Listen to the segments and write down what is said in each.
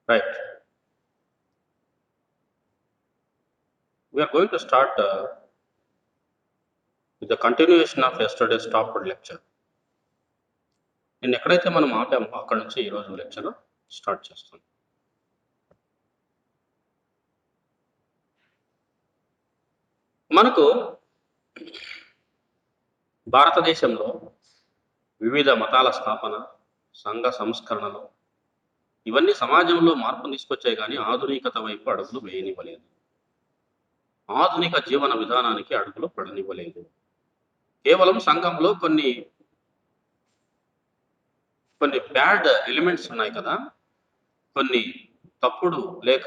Right. We are going to start with the continuation of yesterday's topic lecture. నేను ఎక్కడైతే మనం ఆపామో అక్కడ నుంచి ఈరోజు లెక్చర్ స్టార్ట్ చేస్తాం. మనకు భారతదేశంలో వివిధ మతాల స్థాపన, సంఘ సంస్కరణలు ఇవన్నీ సమాజంలో మార్పును తీసుకొచ్చాయి కానీ ఆధునికత వైపు అడుగులు వేయనివ్వలేదు. ఆధునిక జీవన విధానానికి అడుగులు పడనివ్వలేదు. కేవలం సంఘంలో కొన్ని కొన్ని బ్యాడ్ ఎలిమెంట్స్ ఉన్నాయి కదా! కొన్ని తప్పుడు లేక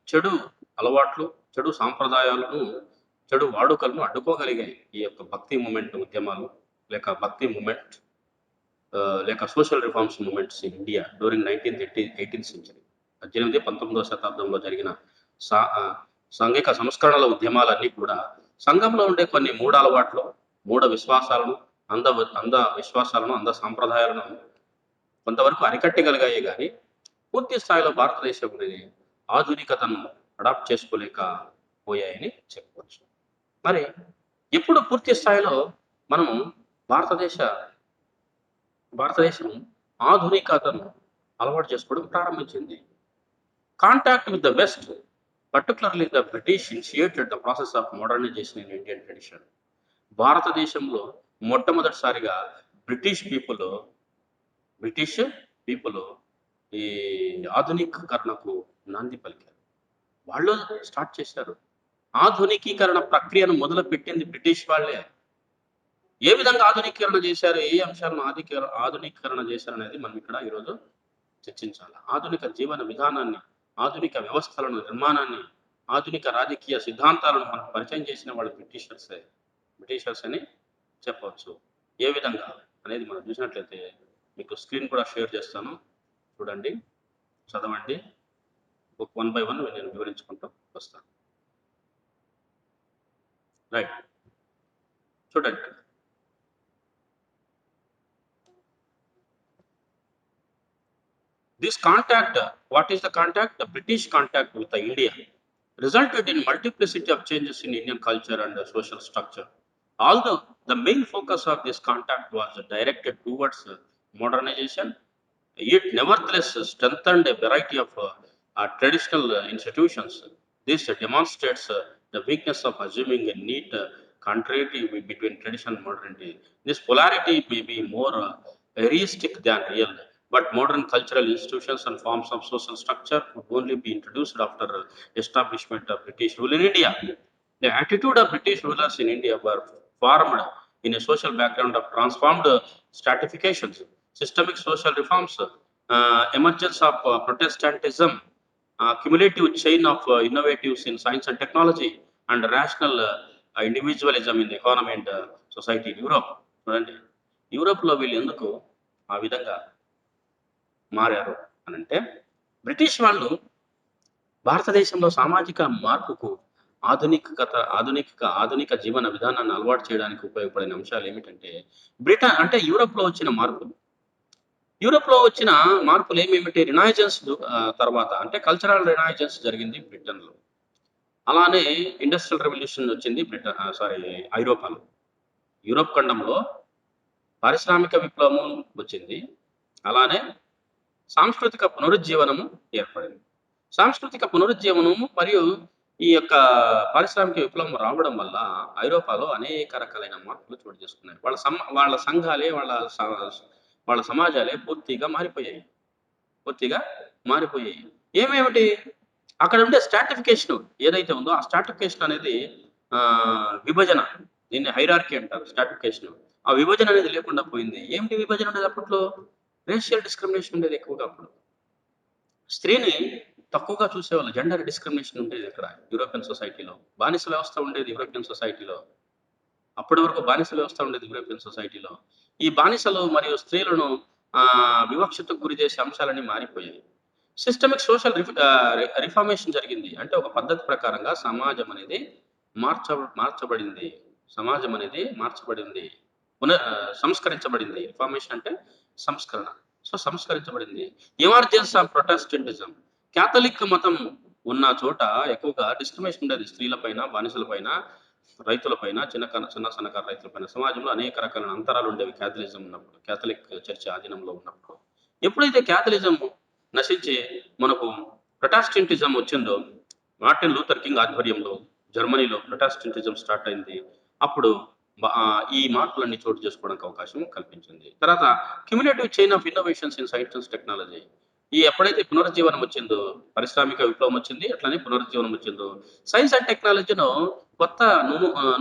చెడు అలవాట్లు, చెడు సాంప్రదాయాలను, చెడు వాడుకలను అడ్డుకోగలిగాయి ఈ యొక్క భక్తి మూవ్‌మెంట్ ఉద్యమాలు, లేక భక్తి మూవ్‌మెంట్ లేక social reforms movements in India during 18th century. 18, 19వ శతాబ్దంలో జరిగిన సాంఘిక సంస్కరణల ఉద్యమాలన్నీ కూడా సంఘంలో ఉండే కొన్ని మూఢాలవాట్లు, మూఢ విశ్వాసాలను, అంధ విశ్వాసాలను, అంధ సాంప్రదాయాలను కొంతవరకు అరికట్టగలిగాయే గాని, పూర్తి స్థాయిలో భారతదేశం అనేది ఆధునికతను అడాప్ట్ చేసుకోలేకపోయాయని చెప్పవచ్చు. మరి ఎప్పుడు పూర్తి స్థాయిలో మనము భారతదేశ భారతదేశం ఆధునికతను అలవాటు చేసుకోవడం ప్రారంభించింది. Contact with the West, particularly the British initiated the process of modernization in Indian tradition. భారతదేశంలో మొట్టమొదటిసారిగా బ్రిటిష్ పీపుల్ ఈ ఆధునికీకరణకు నాంది పలికారు. వాళ్ళు స్టార్ట్ చేశారు. ఆధునికీకరణ ప్రక్రియను మొదలుపెట్టింది బ్రిటిష్ వాళ్ళే. ఏ విధంగా ఆధునీకరణ చేశారు, ఏ అంశాలను ఆధునీకరణ చేశారనేది మనం ఇక్కడ ఈరోజు చర్చించాలి. ఆధునిక జీవన విధానాన్ని, ఆధునిక వ్యవస్థలను, నిర్మాణాన్ని, ఆధునిక రాజకీయ సిద్ధాంతాలను మనకు పరిచయం చేసిన వాళ్ళు బ్రిటిషర్స్ అని చెప్పవచ్చు. ఏ విధంగా అనేది మనం చూసినట్లయితే మీకు స్క్రీన్ కూడా షేర్ చేస్తాను, చూడండి, చదవండి. వన్ బై వన్ నేను వివరించుకుంటూ వస్తాను. రైట్, చూడండి. This contact, what is the contact? The British contact with the India resulted in multiplicity of changes in Indian culture and social structure. Although the main focus of this contact was directed towards modernization, it nevertheless strengthened a variety of traditional institutions. This demonstrates the weakness of assuming a neat continuity between tradition and modernity. This polarity may be more realistic than real, but modern cultural institutions and forms of social structure could only be introduced after establishment of British rule in India. The attitude of British rulers in India were formed in a social background of transformed stratifications, systemic social reforms, emergence of Protestantism, cumulative chain of innovatives in science and technology, and rational individualism in the economy and society in Europe. చూడండి, యూరోప్లో వీళ్ళు ఎందుకు ఆ విధంగా మారారు అని అంటే, British వాళ్ళు భారతదేశంలో సామాజిక మార్పుకు ఆధునిక జీవన విధానాన్ని అలవాటు చేయడానికి ఉపయోగపడిన అంశాలు ఏమిటంటే, బ్రిటన్ అంటే యూరోప్లో వచ్చిన మార్పులు ఏమేమిటి? రినైజెన్స్ తర్వాత అంటే కల్చరల్ రినైజెన్స్ జరిగింది బ్రిటన్లో. అలానే ఇండస్ట్రియల్ రెవల్యూషన్ వచ్చింది ఐరోపాలో. యూరోప్ ఖండంలో పారిశ్రామిక విప్లవం వచ్చింది. అలానే సాంస్కృతిక పునరుజ్జీవనము ఏర్పడింది. సాంస్కృతిక పునరుజ్జీవనము మరియు ఈ యొక్క పారిశ్రామిక విప్లవం రావడం వల్ల ఐరోపాలో అనేక రకాలైన మార్పులు చోటు చేసుకున్నాయి. వాళ్ళ సంఘాలే, వాళ్ళ సమాజాలే పూర్తిగా మారిపోయాయి. ఏమేమిటి? అక్కడ ఉండే స్ట్రాటిఫికేషన్ ఏదైతే ఉందో, ఆ స్ట్రాటిఫికేషన్ అనేది విభజన, దీన్ని హైరార్కీ అంటారు. స్ట్రాటిఫికేషన్, ఆ విభజన అనేది లేకుండా పోయింది. ఏమిటి విభజన అనేది? అప్పట్లో రేషియల్ డిస్క్రిమినేషన్ ఉండేది ఎక్కువగా. అప్పుడు స్త్రీని తక్కువగా చూసేవాళ్ళు. జెండర్ డిస్క్రిమినేషన్ ఉండేది ఇక్కడ యూరోపియన్ సొసైటీలో. బానిస వ్యవస్థ ఉండేది యూరోపియన్ సొసైటీలో. అప్పటి వరకు బానిస వ్యవస్థ ఉండేది యూరోపియన్ సొసైటీలో. ఈ బానిసలు మరియు స్త్రీలను వివక్షతకు గురి చేసే అంశాలన్నీ మారిపోయాయి. సిస్టమిక్ సోషల్ రిఫార్మేషన్ జరిగింది. అంటే ఒక పద్ధతి ప్రకారంగా సమాజం అనేది మార్చబడింది. సంస్కరించబడింది. రిఫార్మేషన్ అంటే సంస్కరణ. సంస్కరించబడింది. ఎమర్జెన్స్ ఆఫ్ ప్రొటెస్టెంటిజం, క్యాథలిక్ మతం ఉన్న చోట ఎక్కువగా డిస్క్రిమినేషన్ ఉండేది. స్త్రీల పైన, బానిసల పైన, రైతుల పైన, చిన్న సన్నకారు రైతుల పైన. సమాజంలో అనేక రకాలైన అంతరాలుండేవి క్యాథలిజం ఉన్నప్పుడు. క్యాథలిక్ చర్చ్ ఆధీనంలో ఉన్నప్పుడు. ఎప్పుడైతే క్యాథలిజం నశించి మనకు ప్రొటెస్టెంటిజం వచ్చిందో, మార్టిన్ లూథర్ కింగ్ ఆధ్వర్యంలో జర్మనీలో ప్రొటెస్టెంటిజం స్టార్ట్ అయింది. అప్పుడు ఈ మార్పులన్నీ చోటు చేసుకోవడానికి అవకాశం కల్పించింది. తర్వాత cumulative chain of innovations in science and technology. ఎప్పుడైతే పునరుజ్జీవనం వచ్చిందో, పారిశ్రామిక విప్లవం వచ్చింది. అట్లనే పునరుజ్జీవనం వచ్చిందో, సైన్స్ అండ్ టెక్నాలజీలో కొత్త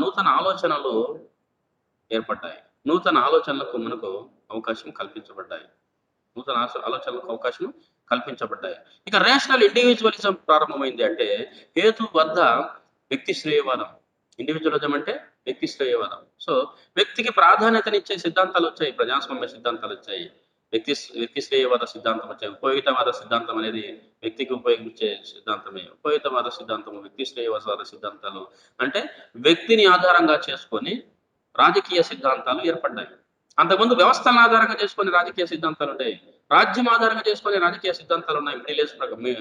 నూతన ఆలోచనలు ఏర్పడ్డాయి. నూతన ఆలోచనలకు మనకు అవకాశం కల్పించబడ్డాయి. నూతన ఆలోచనలకు అవకాశం కల్పించబడ్డాయి. ఇక రేషనల్ ఇండివిడ్యువలిజం ప్రారంభమైంది అంటే హేతుబద్ధ వ్యక్తి శ్రేయవాదం. ఇండివిడ్యువలిజం అంటే వ్యక్తి శ్రేయవాదం. సో, వ్యక్తికి ప్రాధాన్యతనిచ్చే సిద్ధాంతాలొచ్చాయి. ప్రజాస్వామ్య సిద్ధాంతాలొచ్చాయి. వ్యక్తి శ్రేయవాద సిద్ధాంతం వచ్చాయి. ఉపయోగితవాద సిద్ధాంతం అనేది వ్యక్తికి ఉపయోగించే సిద్ధాంతమే. ఉపయోగితవాద సిద్ధాంతము, వ్యక్తి శ్రేయవాద సిద్ధాంతాలు అంటే వ్యక్తిని ఆధారంగా చేసుకొని రాజకీయ సిద్ధాంతాలు ఏర్పడ్డాయి. అంతకుముందు వ్యవస్థలను ఆధారంగా చేసుకొని రాజకీయ సిద్ధాంతాలుండేయి. రాజ్యం ఆధారంగా చేసుకొని రాజకీయ సిద్ధాంతాలున్నాయి.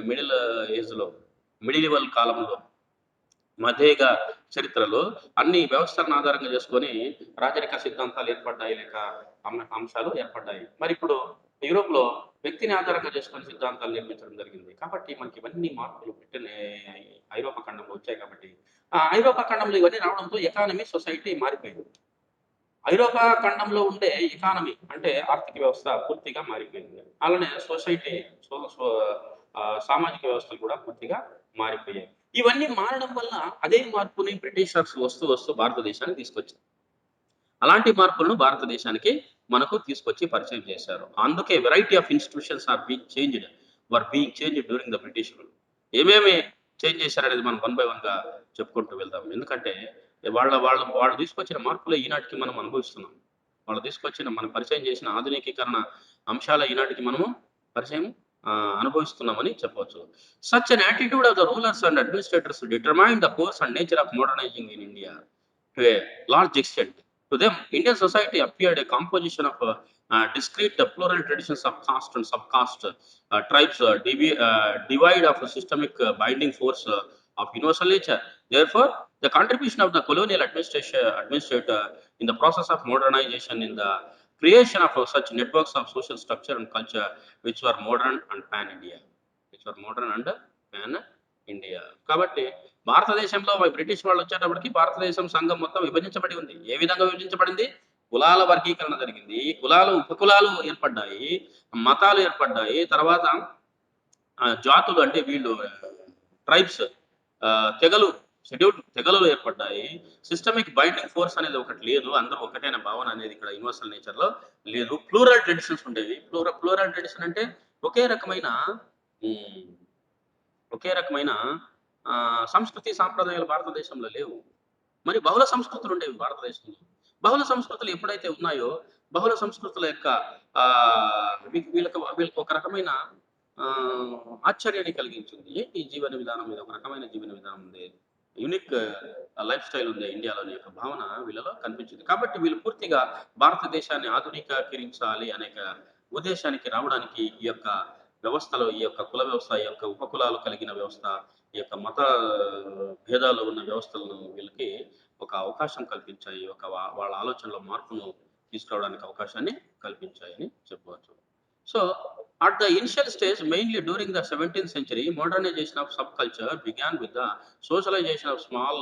మిడిల్ ఏజ్‌లో, మిడిలివల్ కాలంలో, మధ్యయుగ చరిత్రలో అన్ని వ్యవస్థలను ఆధారంగా చేసుకొని రాజరిక సిద్ధాంతాలు ఏర్పడ్డాయి. లేక అంశాలు ఏర్పడ్డాయి. మరిప్పుడు యూరోప్‌లో వ్యక్తిని ఆధారంగా చేసుకొని సిద్ధాంతాలు నిర్మించడం జరిగింది. కాబట్టి మనకి ఇవన్నీ మార్పులు ఐరోపా ఖండంలో వచ్చాయి కాబట్టి, ఐరోపా ఖండంలో ఇవన్నీ రావడంతో ఎకానమీ, సొసైటీ మారిపోయింది. ఐరోపా ఖండంలో ఉండే ఎకానమీ అంటే ఆర్థిక వ్యవస్థ పూర్తిగా మారిపోయింది. అలానే సొసైటీ సో సో సామాజిక వ్యవస్థలు కూడా పూర్తిగా మారిపోయాయి. ఇవన్నీ మారడం వల్ల అదే మార్పుని బ్రిటిషర్స్ వస్తూ భారతదేశానికి తీసుకొచ్చారు. అలాంటి మార్పులను భారతదేశానికి మనకు తీసుకొచ్చి పరిచయం చేశారు. అందుకే variety of institutions were being changed during the British rule. ఏమేమి చేంజ్ చేశారనేది మనం వన్ బై వన్‌గా చెప్పుకుంటూ వెళ్దాం. ఎందుకంటే వాళ్ళు తీసుకొచ్చిన మార్పులే ఈనాటికి మనం అనుభవిస్తున్నాం. వాళ్ళు తీసుకొచ్చిన పరిచయం చేసిన ఆధునికీకరణ అంశాల ఈనాటికి మనము పరిచయం అనుభవిస్తున్నామని చెప్పవచ్చు. Such an attitude of the rulers and administrators determine the course and nature of modernizing in India to a large extent. To them, Indian society appeared a composition of discrete plural traditions of caste and subcaste, tribes, divide of a systemic binding force of universal nature. Therefore, the contribution of the colonial administrator in the process of modernization in the creation of such networks of social structure and culture which were modern and pan India. కాబట్టి భారతదేశంలో British వాళ్ళు వచ్చేటప్పటికి భారతదేశం సంఘం మొత్తం విభజించబడి ఉంది. ఏ విధంగా విభజించబడింది? కులాల వర్గీకరణ జరిగింది. ఉపకులాలు ఏర్పడ్డాయి. మతాలు ఏర్పడ్డాయి. తర్వాత జాతులు అంటే వీళ్ళు ట్రైబ్స్, షెడ్యూల్డ్ తెగలు ఏర్పడ్డాయి. సిస్టమిక్ బైండింగ్ ఫోర్స్ అనేది ఒకటి లేదు. అందరూ ఒకటైన భావన అనేది ఇక్కడ యూనివర్సల్ నేచర్‌లో లేదు. ప్లూరల్ ట్రెడిషన్స్ ఉండేవి. ప్లూరల్ ట్రెడిషన్ అంటే ఒకే రకమైన హ్మ్. ఒకే రకమైన సంస్కృతి సాంప్రదాయాలు భారతదేశంలో లేవు. మరి బహుళ సంస్కృతులుండేవి భారతదేశంలో. బహుళ సంస్కృతులు ఎప్పుడైతే ఉన్నాయో, బహుళ సంస్కృతుల యొక్క వీళ్ళకి ఒక రకమైన ఆశ్చర్యాన్ని కలిగించింది. ఏంటి ఈ జీవన విధానం మీద ఒక రకమైన జీవన విధానం ఉంది. యూనిక్ లైఫ్ స్టైల్ ఉంది ఇండియాలోని యొక్క భావన వీళ్ళలో కనిపించింది. కాబట్టి వీళ్ళు పూర్తిగా భారతదేశాన్ని ఆధునికీకరించాలి అనే ఉద్దేశానికి రావడానికి ఈ యొక్క వ్యవస్థలో, ఈ యొక్క కుల వ్యవస్థ, ఈ యొక్క ఉపకులాలు కలిగిన వ్యవస్థ, ఈ యొక్క మత భేదాలు ఉన్న వ్యవస్థలను వీళ్ళకి ఒక అవకాశం కల్పించాయి. వాళ్ళ ఆలోచనలో మార్పును తీసుకురావడానికి అవకాశాన్ని కల్పించాయని చెప్పవచ్చు. So, at the initial stage, mainly during the 17th century, modernization of subculture began with the socialization of small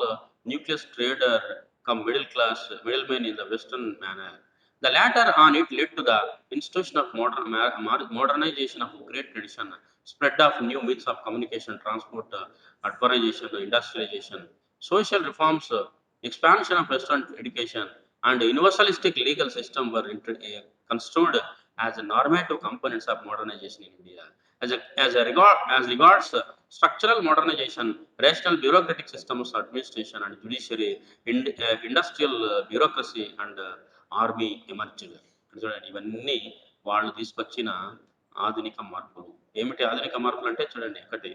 nucleus trader come middlemen in the Western manner. The latter on it led to the institution of modernization of great tradition, spread of new means of communication, transport, urbanization, industrialization, social reforms, expansion of Western education, and universalistic legal system were construed as a normative components of modernization in India. As regards structural modernization, rational bureaucratic systems, administration and judiciary, industrial bureaucracy and army emerged. చూడండి ఇవన్నీ వాళ్ళు తీసుకొచ్చిన ఆధునిక మార్పులు. ఏమిటి ఆధునిక మార్పులు అంటే చూడండి ఒకటి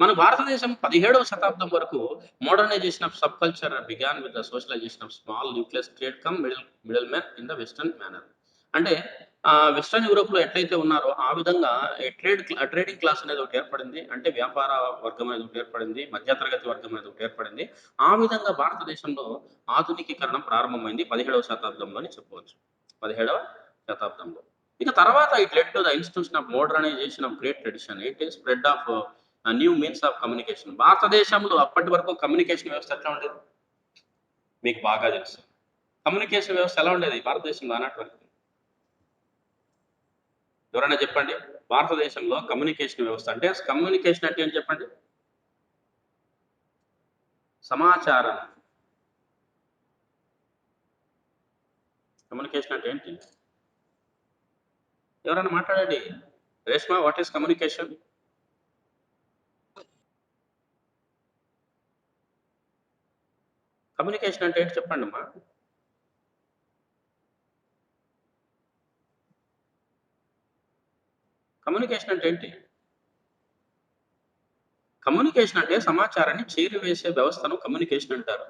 మన భారతదేశం 17వ శతాబ్దం వరకు modernization of sub culture began with the socialization of small nucleus trade cum middle men in the western manner. అంటే వెస్టర్న్ యూరోప్‌లో ఎట్లయితే ఉన్నారో, ఆ విధంగా ట్రేడింగ్ క్లాస్ అనేది ఒకటి ఏర్పడింది. అంటే వ్యాపార వర్గం అనేది ఒకటి ఏర్పడింది. మధ్య తరగతి వర్గం అనేది ఒకటి ఏర్పడింది. ఆ విధంగా భారతదేశంలో ఆధునికీకరణ ప్రారంభమైంది 17వ శతాబ్దంలో అని చెప్పవచ్చు. 17వ శతాబ్దంలో. ఇక తర్వాత it led to the institution of modernization of great tradition. It is spread of new means of communication. భారతదేశంలో అప్పటి వరకు కమ్యూనికేషన్ వ్యవస్థ ఎట్లా ఉండేది? మీకు బాగా తెలుసు. కమ్యూనికేషన్ వ్యవస్థ ఎలా ఉండేది భారతదేశంలో ఆనాటి వరకు? ఎవరైనా చెప్పండి. భారతదేశంలో కమ్యూనికేషన్ వ్యవస్థ అంటే కమ్యూనికేషన్ అంటే ఏంటి చెప్పండి? సమాచారం. కమ్యూనికేషన్ అంటే ఏంటి? ఎవరైనా మాట్లాడండి. Reshma, what is communication? Communication అంటే ఏంటి చెప్పండమ్మా? కమ్యూనికేషన్ అంటే ఏంటి? కమ్యూనికేషన్ అంటే సమాచారాన్ని చేరవేసే వ్యవస్థను కమ్యూనికేషన్ అంటారు.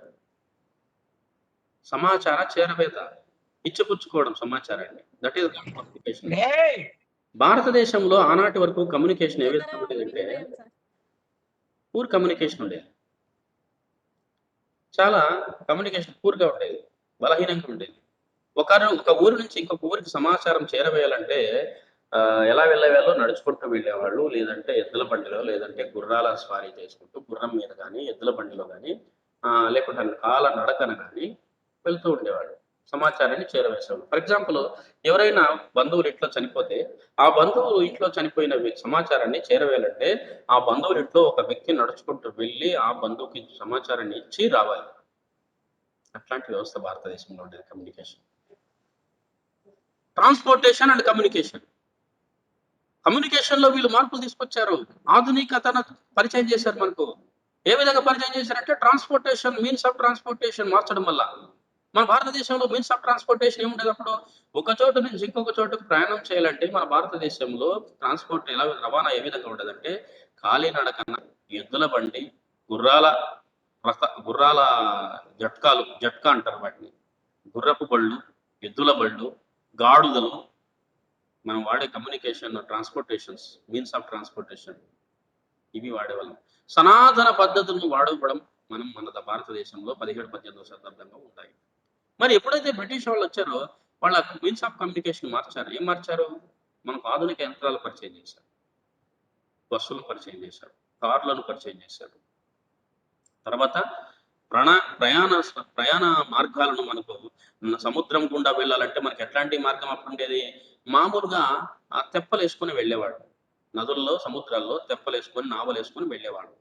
సమాచార చేరవేత. ఇచ్చిపుచ్చుకోవడం సమాచారాన్ని. That is communication. భారతదేశంలో ఆనాటి వరకు కమ్యూనికేషన్ ఏ విధంగా ఉండేదంటే పూర్ కమ్యూనికేషన్ ఉండేది. చాలా కమ్యూనికేషన్ పూర్‌గా ఉండేది. బలహీనంగా ఉండేది. ఒక ఊరు నుంచి ఇంకొక ఊరికి సమాచారం చేరవేయాలంటే ఎలా వెళ్ళేవాళ్ళో నడుచుకుంటూ వెళ్ళేవాళ్ళు. లేదంటే ఎద్దుల బండిలో, లేదంటే గుర్రాల స్వారీ చేసుకుంటూ గుర్రం మీద గాని, ఎద్దుల బండిలో గాని లేకుంటే కాల నడకన గాని వెళ్తూ ఉండేవాళ్ళు. సమాచారాన్ని చేరవేసేవాళ్ళు. ఫర్ ఎగ్జాంపుల్ ఎవరైనా బంధువులు ఇంట్లో చనిపోతే, ఆ బంధువు ఇంట్లో చనిపోయిన సమాచారాన్ని చేరవేయాలంటే, ఆ బంధువుల ఇంట్లో ఒక వ్యక్తి నడుచుకుంటూ వెళ్లి, ఆ బంధువుకి సమాచారాన్ని ఇచ్చి రావాలి. అట్లాంటి వ్యవస్థ భారతదేశంలో ఉండేది కమ్యూనికేషన్. Transportation and communication. కమ్యూనికేషన్‌లో వీళ్ళు మార్పులు తీసుకొచ్చారు. ఆధునికతను పరిచయం చేశారు మనకు. ఏ విధంగా పరిచయం చేశారంటే ట్రాన్స్‌పోర్టేషన్, మీన్స్ ఆఫ్ ట్రాన్స్‌పోర్టేషన్ మార్చడం వల్ల. మన భారతదేశంలో మీన్స్ ఆఫ్ ట్రాన్స్‌పోర్టేషన్ ఏముండేదప్పుడు? ఒక చోటు నుంచి ఇంకొక చోటుకి ప్రయాణం చేయాలంటే మన భారతదేశంలో రవాణా ఏ విధంగా ఉండేదంటే కాలినడకన, ఎద్దుల బండి, గుర్రాల గుర్రాల జట్కా అంటారు వాటిని. గుర్రపు బళ్ళు, ఎద్దుల బళ్ళు, గాడిదలు, మనం వాడే communication transportations, means of transportation ఇవి వాడేవాళ్ళం. సనాతన పద్ధతులను వాడుకోవడం మన భారతదేశంలో 17, 18వ శతాబ్దంలో ఉంటాయి. మరి ఎప్పుడైతే బ్రిటిష్ వాళ్ళొచ్చారో వాళ్ళ మీన్స్ ఆఫ్ కమ్యూనికేషన్ మార్చారు. ఏం మార్చారు? మనకు ఆధునిక యంత్రాలు పరిచయం చేశారు. బస్సులు పరిచయం చేశారు. కార్‌లను పరిచయం చేశారు. తర్వాత ప్రణ ప్రయాణ ప్రయాణ మార్గాలను మనకు సముద్రం గుండా వెళ్ళాలంటే మనకు ఎట్లాంటి మార్గం అప్పుడుండేది? మామూలుగా తెప్పలేసుకొని వెళ్ళేవాడు. నదుల్లో, సముద్రాల్లో తెప్పలేసుకొని, నావలేసుకొని వెళ్ళేవాడు.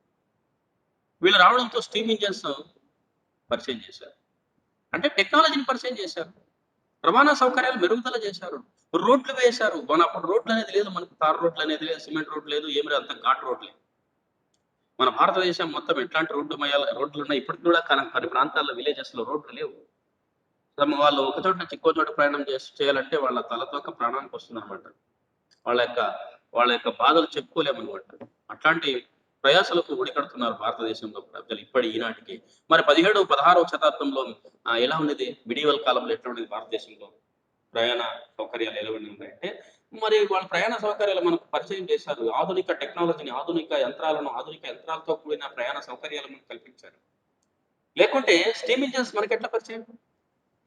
వీళ్ళు రావడంతో స్టీమ్ ఇంజిన్స్ పరిచయం చేశారు. అంటే టెక్నాలజీని పరిచయం చేశారు. రవాణా సౌకర్యాలు మెరుగుదల చేశారు. రోడ్లు వేశారు. అప్పుడు రోడ్లనేది లేదు. మనకు తార్ రోడ్లనేది లేదు. సిమెంట్ రోడ్ లేదు. ఏమి లేదు. అంతా ఘాట్ రోడ్లే. మన భారతదేశం మొత్తం ఎట్లాంటి రోడ్లున్నాయి. ఇప్పటికి కూడా కొన్ని ప్రాంతాల్లో విలేజెస్‌లో రోడ్లు లేవు. వాళ్ళు ఒక చోట నుంచి ఇంకో చోట ప్రయాణం చేయాలంటే వాళ్ళ తలతోక ప్రాణానికొస్తుందనమాట. వాళ్ళ యొక్క వాళ్ళ యొక్క బాధలు చెప్పుకోలేమనమాట. అట్లాంటి ప్రయాసలకు ఒడికడుతున్నారు భారతదేశంలో ప్రజలు ఈనాటికి. మరి 17, 16వ శతాబ్దంలో ఎలా ఉండేది? మిడియవల్ కాలంలో ఎట్లా ఉండేది భారతదేశంలో? ప్రయాణ సౌకర్యాలు ఎలా ఉన్నాయంటే, మరి వాళ్ళ ప్రయాణ సౌకర్యాలు మనకు పరిచయం చేశారు. ఆధునిక టెక్నాలజీని, ఆధునిక యంత్రాలతో కూడిన ప్రయాణ సౌకర్యాలు మనకు కల్పించారు. లేకుంటే స్టీమ్ ఇంజిన్స్ మనకెట్లా పరిచయం?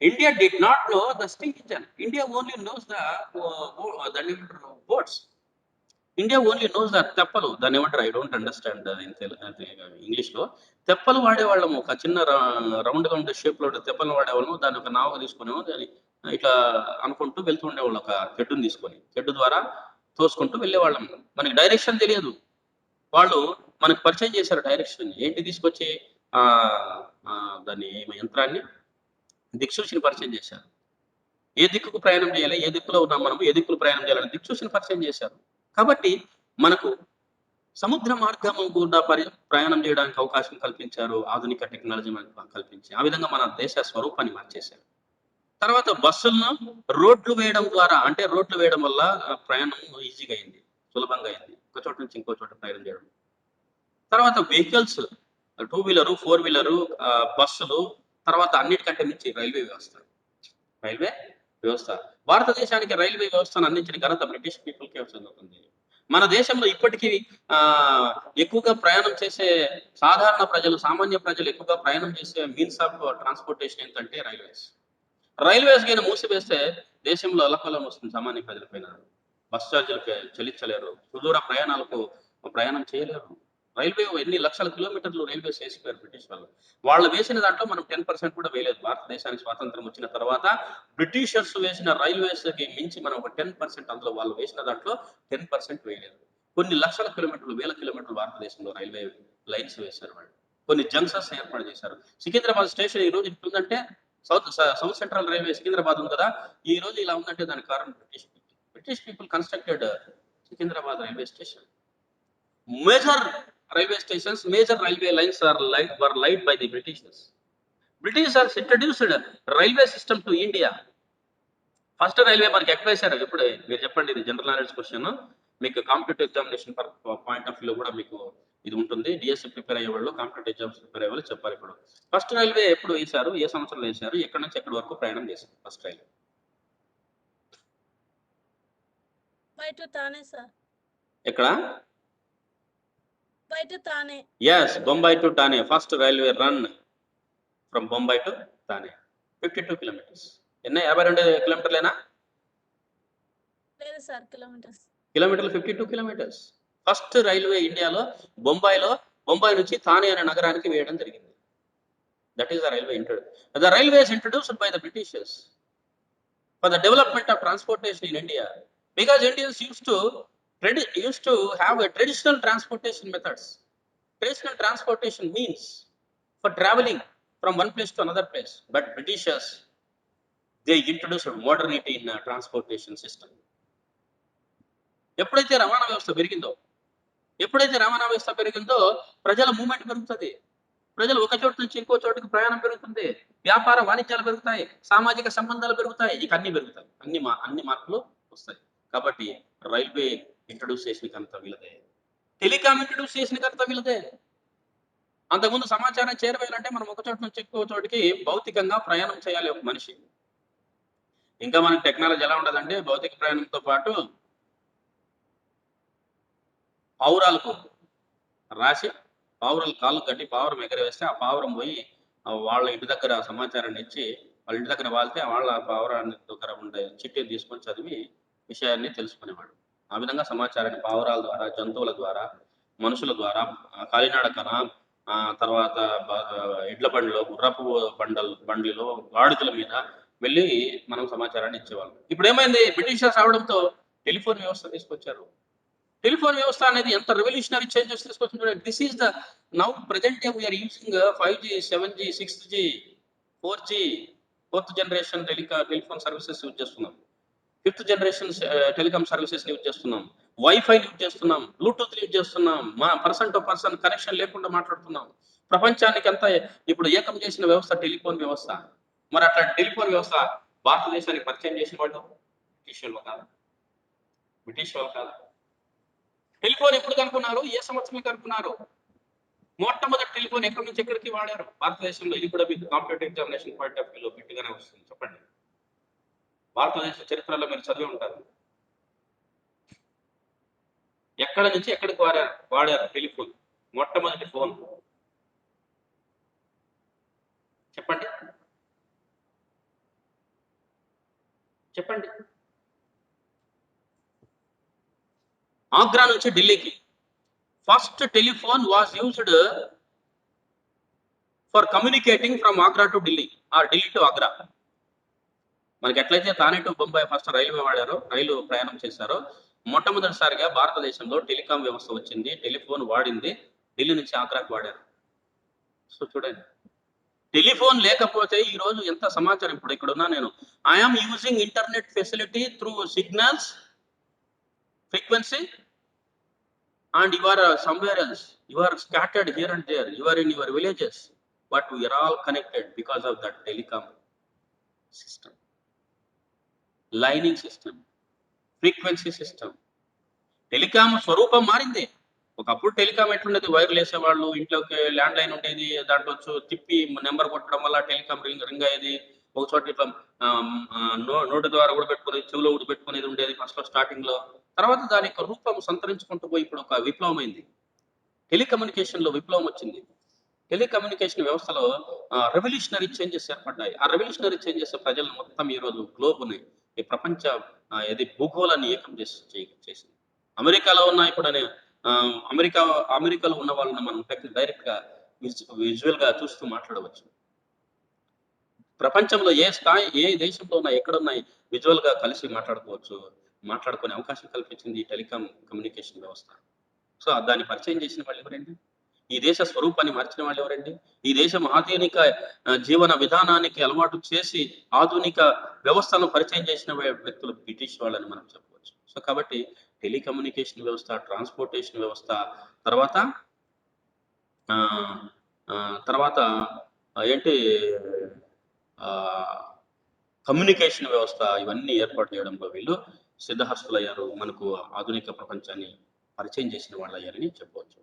India did not know the steam engine. India only knows the దాన్నేమంటారు boats. India only knows the తెప్పలు. దాన్నేమంటారు? ఐ డోంట్ అండర్‌స్టాండ్ అది ఇంగ్లీష్‌లో. తెప్పలు వాడేవాళ్ళము. ఒక చిన్న రౌండ్‌గా ఉండే షేప్‌లో ఉండే తెప్పలను వాడేవాళ్ళము. దాన్ని ఒక నావగా తీసుకునేమో దాన్ని ఇట్లా అనుకుంటూ వెళ్తూ ఉండేవాళ్ళం. ఒక తెడ్డుని తీసుకొని. తెడ్డు ద్వారా తోసుకుంటూ వెళ్ళేవాళ్ళం. మనకి డైరెక్షన్ తెలియదు. వాళ్ళు మనకు పరిచయం చేశారు డైరెక్షన్. ఏంటి తీసుకొచ్చి దాన్ని యంత్రాన్ని దిక్సూచిని పరిచయం చేశారు. ఏ దిక్కుకు ప్రయాణం చేయాలి? ఏ దిక్కులో ఉన్నాం మనము? ఏ దిక్కులో ప్రయాణం చేయాలని దిక్సూచిని పరిచయం చేశారు. కాబట్టి మనకు సముద్ర మార్గము గుండా ప్రయాణం చేయడానికి అవకాశం కల్పించారు. ఆధునిక టెక్నాలజీ మనకు కల్పించి. ఆ విధంగా మన దేశ స్వరూపాన్ని మార్చేశారు. తర్వాత బస్సులను రోడ్లు వేయడం ద్వారా అంటే రోడ్లు వేయడం వల్ల ప్రయాణం ఈజీగా అయింది. సులభంగా అయింది. ఒక చోట నుంచి ఇంకో చోట ప్రయాణం చేయడం. తర్వాత వెహికల్స్ 2 వీలరు, 4 వీలరు బస్సులు తర్వాత అన్నిటికంటే మించి రైల్వే వ్యవస్థ. రైల్వే వ్యవస్థ. భారతదేశానికి రైల్వే వ్యవస్థను అందించిన ఘనత బ్రిటిష్ పీపుల్‌కే చెందుతుంది. మన దేశంలో ఇప్పటికీ ఎక్కువగా ప్రయాణం చేసే సాధారణ ప్రజలు, సామాన్య ప్రజలు ఎక్కువగా ప్రయాణం చేసే మీన్స్ ఆఫ్ ట్రాన్స్‌పోర్టేషన్ ఏంటంటే రైల్వేస్. రైల్వేస్ గాని మూసివేస్తే దేశంలో అల్లకల్లోలం వస్తుంది సామాన్య ప్రజలపైన. బస్ ఛార్జీలు చెల్లించలేరు. సుదూర ప్రయాణాలకు ప్రయాణం చేయలేరు. రైల్వే ఎన్ని లక్షల కిలోమీటర్లు రైల్వేస్ ఏసిపోయారు బ్రిటిష్ వాళ్ళు. వాళ్ళు వేసిన దాంట్లో మనం 10% కూడా వేయలేదు. భారతదేశానికి స్వాతంత్రం వచ్చిన తర్వాత బ్రిటిషర్స్ వేసిన రైల్వేస్‌కి మించి మనం ఒక 10% అందులో వాళ్ళు వేసిన దాంట్లో 10% వేయలేదు. కొన్ని లక్షల కిలోమీటర్లు, వేల కిలోమీటర్లు భారతదేశంలో రైల్వే లైన్స్ వేశారు వాళ్ళు. కొన్ని జంక్షన్స్ ఏర్పాటు చేశారు. సికింద్రాబాద్ స్టేషన్ ఈరోజు ఇట్లుందంటే సౌత్ సెంట్రల్ రైల్వే సికింద్రాబాద్ ఉంది కదా! ఈరోజు ఇలా ఉందంటే దానికి కారణం British people. British people constructed Secunderabad railway station. Major railway stations, major railway lines were laid by the Britishers. Britishers introduced railway system to India. First railway మనకి ఎక్కడ వేశారు? ఇప్పుడు మీరు చెప్పండి, ఇది జనరల్ నాలెడ్జ్ క్వశ్చన్. మీకు కాంపిటేటివ్ ఎగ్జామినేషన్ పాయింట్ ఆఫ్ వ్యూలో కూడా మీకు ఇది ఉంటుంది. డిఎస్సి ప్రిపేర్ అయ్యేవాళ్ళు, కాంపిటేటివ్ ఎగ్జామ్స్ ప్రిపేర్ అయ్యేవాళ్ళు చెప్పాలి ఇప్పుడు. ఫస్ట్ రైల్వే ఎప్పుడు వేశారు? ఏ సంవత్సరంలో వేశారు? ఎక్కడి నుంచి ఎక్కడి వరకు ప్రయాణం చేశారు ఫస్ట్ రైల్వే? ఎక్కడ? Yes, Bombay to Thane. First railway run from Bombay to Thane. 52 kilometers. ఎన్న 52 కిలోమీటర్లేనా? లేదు సార్, కిలోమీటర్స్. కిలోమీటర్లు 52 కిలోమీటర్స్. ఫస్ట్ రైల్వే ఇండియాలో బొంబాయి నుంచి థానే అనే నగరానికి వేయడం జరిగింది. That is the railway The railways introduced by the Britishers for the development of transportation in India, because Indians used to have a traditional transportation methods. Traditional transportation means for traveling from one place to another place, but Britishers, they introduced modernity in transportation system. ఎప్పుడైతే రవాణా వ్యవస్థ పెరిగిందో ప్రజల movement పెరుగుతుంది. ప్రజలు ఒక చోటు నుంచి ఇంకో చోటుకి ప్రయాణం పెరుగుతుంది. వ్యాపార వాణిజ్యాలు పెరుగుతాయి. సామాజిక సంబంధాలు పెరుగుతాయి. ఇక అన్నీ పెరుగుతాయి. అన్ని మార్పులు వస్తాయి. కాబట్టి రైల్వే ఇంట్రొడ్యూస్ చేసిన ఘనత వీళ్ళదే. టెలికాం ఇంట్రొడ్యూస్ చేసిన ఘనత వీళ్ళదే. అంతకుముందు సమాచారం చేరవేయాలంటే మనం ఒక చోటు నుంచి ఇంకో చోటికి భౌతికంగా ప్రయాణం చేయాలి ఒక మనిషి. ఇంకా మనకి టెక్నాలజీ ఎలా ఉండదంటే భౌతిక ప్రయాణంతో పాటు పావురాలకు రాసి పావురాలు కాళ్ళు కట్టి పావురం ఎగరవేస్తే ఆ పావురం పోయి వాళ్ళ ఇంటి దగ్గర సమాచారాన్ని ఇచ్చి వాళ్ళ ఇంటి దగ్గర వాళ్తే వాళ్ళ పావురాన్ని దగ్గర ఉండే చిట్టిని తీసుకొని చదివి విషయాన్ని తెలుసుకునేవాడు. ఆ విధంగా సమాచారాన్ని పావురాల ద్వారా, జంతువుల ద్వారా, మనుషుల ద్వారా, కాలినడకన, తర్వాత ఎడ్ల బండిలో, గుర్రపు బండిలో, గాడిదల మీద వెళ్ళి మనం సమాచారాన్ని ఇచ్చేవాళ్ళం. ఇప్పుడు ఏమైంది? బ్రిటిషర్స్ రావడంతో టెలిఫోన్ వ్యవస్థ తీసుకొచ్చారు. టెలిఫోన్ వ్యవస్థ అనేది ఎంత రెవల్యూషనరీ చేంజెస్ తీసుకొచ్చింది. This is the now present day we are using 5G, 7G, 6G, 4G, fourth generation telephone services use చేస్తున్నాం. Fifth generation telecom services use చేస్తున్నాం. వైఫై యూజ్ చేస్తున్నాం. బ్లూటూత్ యూజ్ చేస్తున్నాం. పర్సన్ టు పర్సన్ కనెక్షన్ లేకుండా మాట్లాడుతున్నాం. ప్రపంచానికి అంతా ఇప్పుడు ఏకం చేసిన వ్యవస్థ టెలిఫోన్ వ్యవస్థ. మరి అట్లా టెలిఫోన్ వ్యవస్థ భారతదేశానికి పరిచయం చేసిన వాళ్ళు బ్రిటిష్ వాళ్ళు కాదు. టెలిఫోన్ ఎప్పుడు కనుక్కున్నారు? ఏ సంవత్సరం కనుక్కున్నారు? మొట్టమొదటి టెలిఫోన్ ఎక్కడి నుంచి ఎక్కడికి వాడారు భారతదేశంలో? ఇది కూడా మీకు కాంపిటేటివ్ ఎగ్జామినేషన్ పాయింట్ ఆఫ్ వ్యూలో బిట్టుగానే వస్తుంది. చెప్పండి. భారతదేశ చరిత్రలో మీరు చదివి ఉంటారు. ఎక్కడి నుంచి ఎక్కడికి వాడారు టెలిఫోన్? మొట్టమొదటి ఫోన్ చెప్పండి. ఆగ్రా నుంచి ఢిల్లీకి first telephone was used for communicating from Agra to Delhi or Delhi to Agra. మనకి ఎట్లయితే థానే టు బొంబాయి ఫస్ట్ రైలు ప్రయాణం చేశారో, మొట్టమొదటిసారిగా భారతదేశంలో టెలికాం వ్యవస్థ వచ్చింది. టెలిఫోన్ వాడింది ఢిల్లీ నుంచి ఆగ్రాకి వాడారు. సో చూడండి, టెలిఫోన్ లేకపోతే ఈ రోజు ఎంత సమాచారం. ఇప్పుడు ఇక్కడ ఉన్నా నేను, I'm using internet facility through signals frequency and you are somewhere else, you are scattered here and there, you are in your villages, but we are all connected because of that telecom system, lining system, frequency system. Telecom స్వరూపం మారింది. ఒకప్పుడు telecom ఎట్లుండేది? వైర్లు వేసేవాళ్ళు, ఇంట్లోకి land line ఉండేది, దాంట్లో తిప్పి number కొట్టడం వల్ల టెలికాం రింగ్ అయ్యేది. ఒక చోట ఇట్లా నోటి ద్వారా కూడా పెట్టుకుని, చెవిలో కూడా పెట్టుకునేది ఉండేది ఫస్ట్‌లో స్టార్టింగ్‌లో. తర్వాత దాని యొక్క రూపం సంతరించుకుంటూ పోయి ఇప్పుడు ఒక విప్లవం అయింది. టెలికమ్యూనికేషన్‌లో విప్లవం వచ్చింది. టెలికమ్యూనికేషన్ వ్యవస్థలో రెవల్యూషనరీ చేంజెస్ ఏర్పడ్డాయి. ఆ రెవల్యూషనరీ చేంజెస్ ప్రజలను మొత్తం ఈరోజు గ్లోబ్‌ని, ఈ ప్రపంచ భూగోళాన్ని ఏకం చేసింది. అమెరికాలో ఉన్న ఇప్పుడనే అమెరికాలో ఉన్న వాళ్ళని మనం డైరెక్ట్‌గా విజువల్‌గా చూస్తూ మాట్లాడవచ్చు. ప్రపంచంలో ఏ దేశంలో ఉన్నా, ఎక్కడున్నా విజువల్‌గా కలిసి మాట్లాడుకోవచ్చు. మాట్లాడుకునే అవకాశం కల్పించింది ఈ కమ్యూనికేషన్ వ్యవస్థ. సో, దాన్ని పరిచయం చేసిన వాళ్ళెవరండి? ఈ దేశ స్వరూపాన్ని మార్చిన వాళ్ళెవరండి? ఈ దేశం ఆధునిక జీవన విధానానికి అలవాటు చేసి, ఆధునిక వ్యవస్థను పరిచయం చేసిన వ్యక్తులు బ్రిటిష్ వాళ్ళని మనం చెప్పవచ్చు. సో, కాబట్టి టెలికమ్యూనికేషన్ వ్యవస్థ, ట్రాన్స్‌పోర్టేషన్ వ్యవస్థ, తర్వాత ఆహ్, తర్వాత ఏంటి ఆహ్, కమ్యూనికేషన్ వ్యవస్థ ఇవన్నీ ఏర్పాటు చేయడంలో వీళ్ళు సిద్ధహస్తులయ్యారు. మనకు ఆధునిక ప్రపంచాన్ని పరిచయం చేసిన వాళ్ళయ్యారని చెప్పవచ్చు.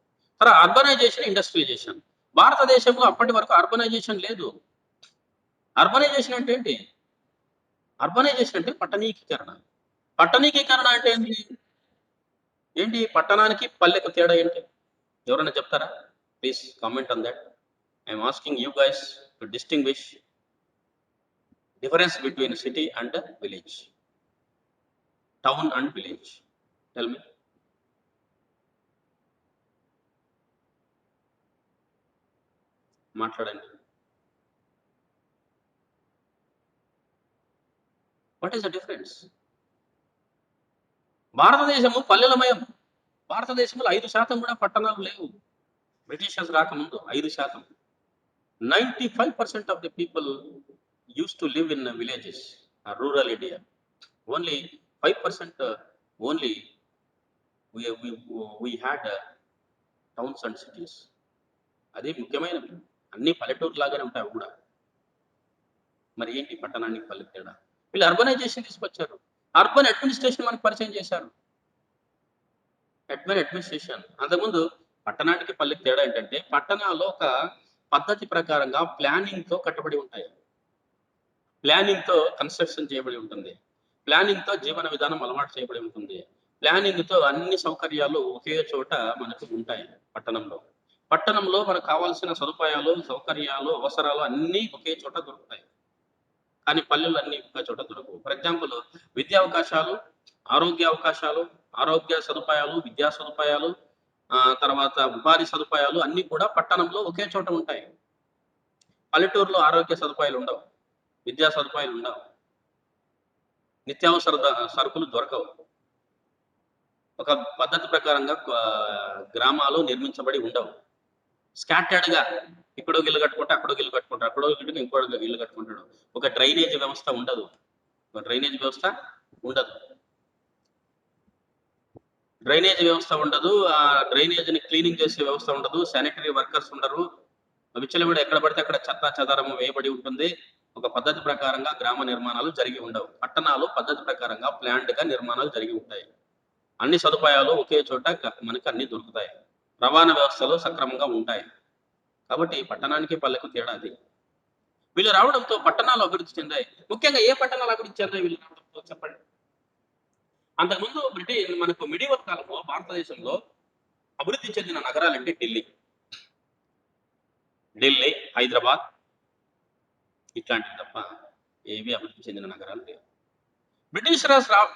Urbanization, industrialization. భారతదేశంలో అప్పటి వరకు అర్బనైజేషన్ లేదు. అర్బనైజేషన్ అంటే ఏంటి? అర్బనైజేషన్ అంటే పట్టణీకీకరణ. పట్టణీకీకరణ అంటే ఏంటి? ఏంటి పట్టణానికి, పల్లెకు తేడా ఏంటి? ఎవరైనా చెప్తారా? Please comment on that. I am asking you guys to distinguish difference between city and village. Town and village. Tell me. మాట్లాడండి. What is the difference? భారతదేశము పల్లెలమయం. భారతదేశంలో 5% కూడా పట్టణాలు లేవు. బ్రిటిషర్స్ రాకముందు 5%. 95% of the people used to live in villages, rural India. Only 5% only we, we, we had towns and cities. అది ముఖ్యమైనవి. అన్ని పల్లెటూరు లాగానే ఉంటాయి అవి కూడా. మరి ఏంటి పట్టణానికి పల్లె తేడా? వీళ్ళు అర్బనైజేషన్ తీసుకొచ్చారు. అర్బన్ అడ్మినిస్ట్రేషన్ మనకు పరిచయం చేశారు. అడ్మినిస్ట్రేషన్. అంతకుముందు పట్టణానికి పల్లెకి తేడా ఏంటంటే, పట్టణాల్లో ఒక పద్ధతి ప్రకారంగా ప్లానింగ్‌తో కట్టబడి ఉంటాయి. ప్లానింగ్‌తో కన్‌స్ట్రక్షన్ చేయబడి ఉంటుంది. ప్లానింగ్‌తో జీవన విధానం అలవాటు చేయబడి ఉంటుంది. ప్లానింగ్‌తో అన్ని సౌకర్యాలు ఒకే చోట మనకు ఉంటాయి పట్టణంలో. పట్టణంలో మనకు కావాల్సిన సదుపాయాలు, సౌకర్యాలు, అవసరాలు అన్నీ ఒకే చోట దొరుకుతాయి. కానీ పల్లెల్లో అన్నీ ఒకే చోట దొరకవు. ఫర్ ఎగ్జాంపుల్ విద్యా అవకాశాలు, ఆరోగ్య అవకాశాలు, ఆరోగ్య సదుపాయాలు, విద్యా సదుపాయాలు, తర్వాత ఉపాధి సదుపాయాలు అన్నీ కూడా పట్టణంలో ఒకే చోట ఉంటాయి. పల్లెటూరులో ఆరోగ్య సదుపాయాలుండవు. విద్యా సదుపాయాలుండవు. నిత్యావసర సరుకులు దొరకవు. ఒక పద్ధతి ప్రకారంగా గ్రామాలు నిర్మించబడి ఉండవు. స్కాటర్డ్‌గా ఇక్కడో ఇల్లు కట్టుకుంటే, అక్కడో ఇల్లు కట్టుకుంటారు. అక్కడో ఇల్లు ఇంకో ఇల్లు కట్టుకుంటాడు. ఒక డ్రైనేజ్ వ్యవస్థ ఉండదు. ఒక డ్రైనేజ్ వ్యవస్థ ఉండదు. డ్రైనేజ్ వ్యవస్థ ఉండదు. డ్రైనేజ్‌ని క్లీనింగ్ చేసే వ్యవస్థ ఉండదు. శానిటరీ వర్కర్స్ ఉండరు. విచ్చలవిడి ఎక్కడ పడితే అక్కడ చెత్తా చెదారము వేయబడి ఉంటుంది. ఒక పద్ధతి ప్రకారంగా గ్రామ నిర్మాణాలు జరిగి ఉండవు. పట్టణాలు పద్ధతి ప్రకారంగా ప్లాన్డ్‌గా నిర్మాణాలు జరిగి ఉంటాయి. అన్ని సదుపాయాలు ఒకే చోట మనకు అన్నీ దొరుకుతాయి. రవాణా వ్యవస్థలు సక్రమంగా ఉంటాయి. కాబట్టి పట్టణానికి, పల్లెకు తేడా అది. వీళ్ళు రావడంతో పట్టణాలు అభివృద్ధి చెందాయి. ముఖ్యంగా ఏ పట్టణాలు అభివృద్ధి చెందాయి వీళ్ళు రావడంతో చెప్పండి? అంతకుముందు మనకు మిడివల్ కాలంలో భారతదేశంలో అభివృద్ధి చెందిన నగరాలంటే ఢిల్లీ, హైదరాబాద్ ఇట్లాంటివి తప్ప ఏవి అభివృద్ధి చెందిన నగరాలు లేవు.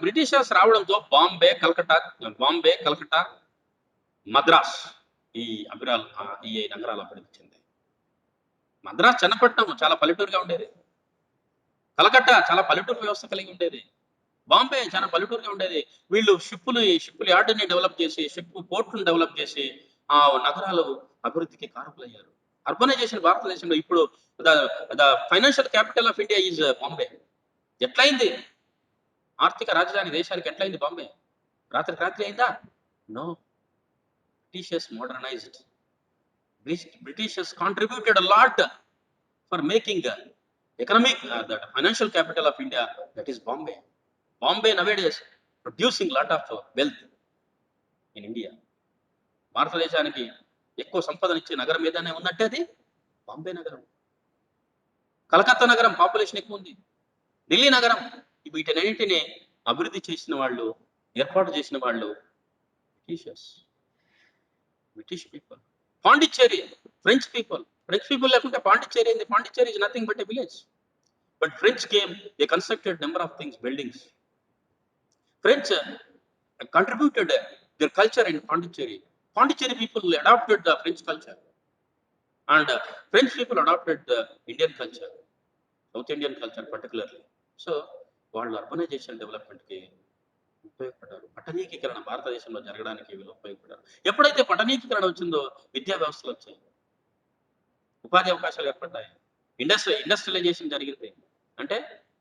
బ్రిటిషర్స్ రావడంతో బాంబే, కలకట్టా, మద్రాస్ ఈ ఈ నగరాలు అభివృద్ధి చెందాయి. మద్రాస్ చన్నపట్నం చాలా పల్లెటూరుగా ఉండేది. కలకట్టా చాలా పల్లెటూరు వ్యవస్థ కలిగి ఉండేది. బాంబే చాలా పల్లెటూరుగా ఉండేది. వీళ్ళు షిప్పుల యార్డ్‌ని డెవలప్ చేసి, పోర్ట్‌లను డెవలప్ చేసి, ఆ నగరాలు అభివృద్ధికి కారకులయ్యారు. అర్బనైజేషన్ భారతదేశంలో ఇప్పుడు the the financial capital of India is Bombay. ఎట్లయింది? ఆర్థిక రాజధాని దేశానికి ఎట్లయింది బాంబే? రాత్రికి రాత్రి అయిందా? No. Britishers modernized. Britishers contributed a lot for making the financial capital of India, that is Bombay. Bombay nowadays producing lot of wealth in India. భారతదేశానికి ఎక్కువ సంపదనిచ్చే నగరం ఏదైనా ఉందంటే అది బాంబే నగరం. కలకత్తా నగరం పాపులేషన్ ఎక్కువ ఉంది. ఢిల్లీ నగరం. వీటన్నిటిని అభివృద్ధి చేసిన వాళ్ళు, ఏర్పాటు చేసిన వాళ్ళు Britishers. British people. Pondicherry French people. French people లేకుంటే పాండిచ్చేరి ఏంది? Pondicherry is nothing but a village. But French came, they constructed number of things, buildings. French contributed their culture in Pondicherry. Pondicherry people adopted the French culture, and French people adopted the Indian culture, South Indian culture particularly. So, వాళ్ళు urbanisation డెవలప్మెంట్కి ఉపయోగపడ్డారు. పట్టణీకరణ భారతదేశంలో జరగడానికి వీళ్ళు ఉపయోగపడ్డారు. ఎప్పుడైతే పట్టణీకరణ వచ్చిందో విద్యా వ్యవస్థలు వచ్చాయి, ఉపాధి అవకాశాలు ఏర్పడ్డాయి, ఇండస్ట్రియలైజేషన్ జరిగింది, అంటే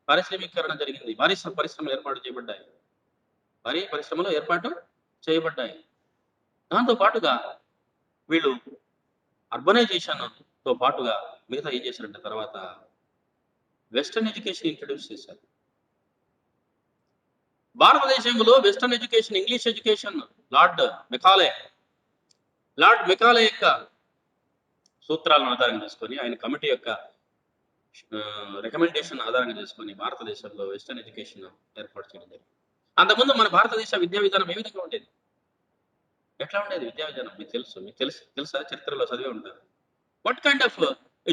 పారిశ్రామికీకరణ జరిగింది, భారీ పరిశ్రమలు ఏర్పాటు చేయబడ్డాయి, భారీ పరిశ్రమలు ఏర్పాటు చేయబడ్డాయి. దాంతో పాటుగా వీళ్ళు అర్బనైజేషన్తో పాటుగా మిగతా ఏం చేశారంటే తర్వాత వెస్టర్న్ ఎడ్యుకేషన్ ఇంట్రడ్యూస్ చేశారు. భారతదేశంలో western education, English education lord Macaulay యొక్క సూత్రాలను ఆధారంగా చేసుకొని, ఆయన కమిటీ యొక్క రికమెండేషన్ ఆధారంగా చేసుకొని భారతదేశంలో వెస్టర్న్ ఎడ్యుకేషన్ ఏర్పాటు చేయడం జరిగింది. అంతకుముందు మన భారతదేశ విద్యా విధానం ఏ విధంగా ఉండేది? ఎట్లా ఉండేది విద్యా విధానం? మీకు తెలుసా? చరిత్రలో చదివే ఉంటారు. What kind of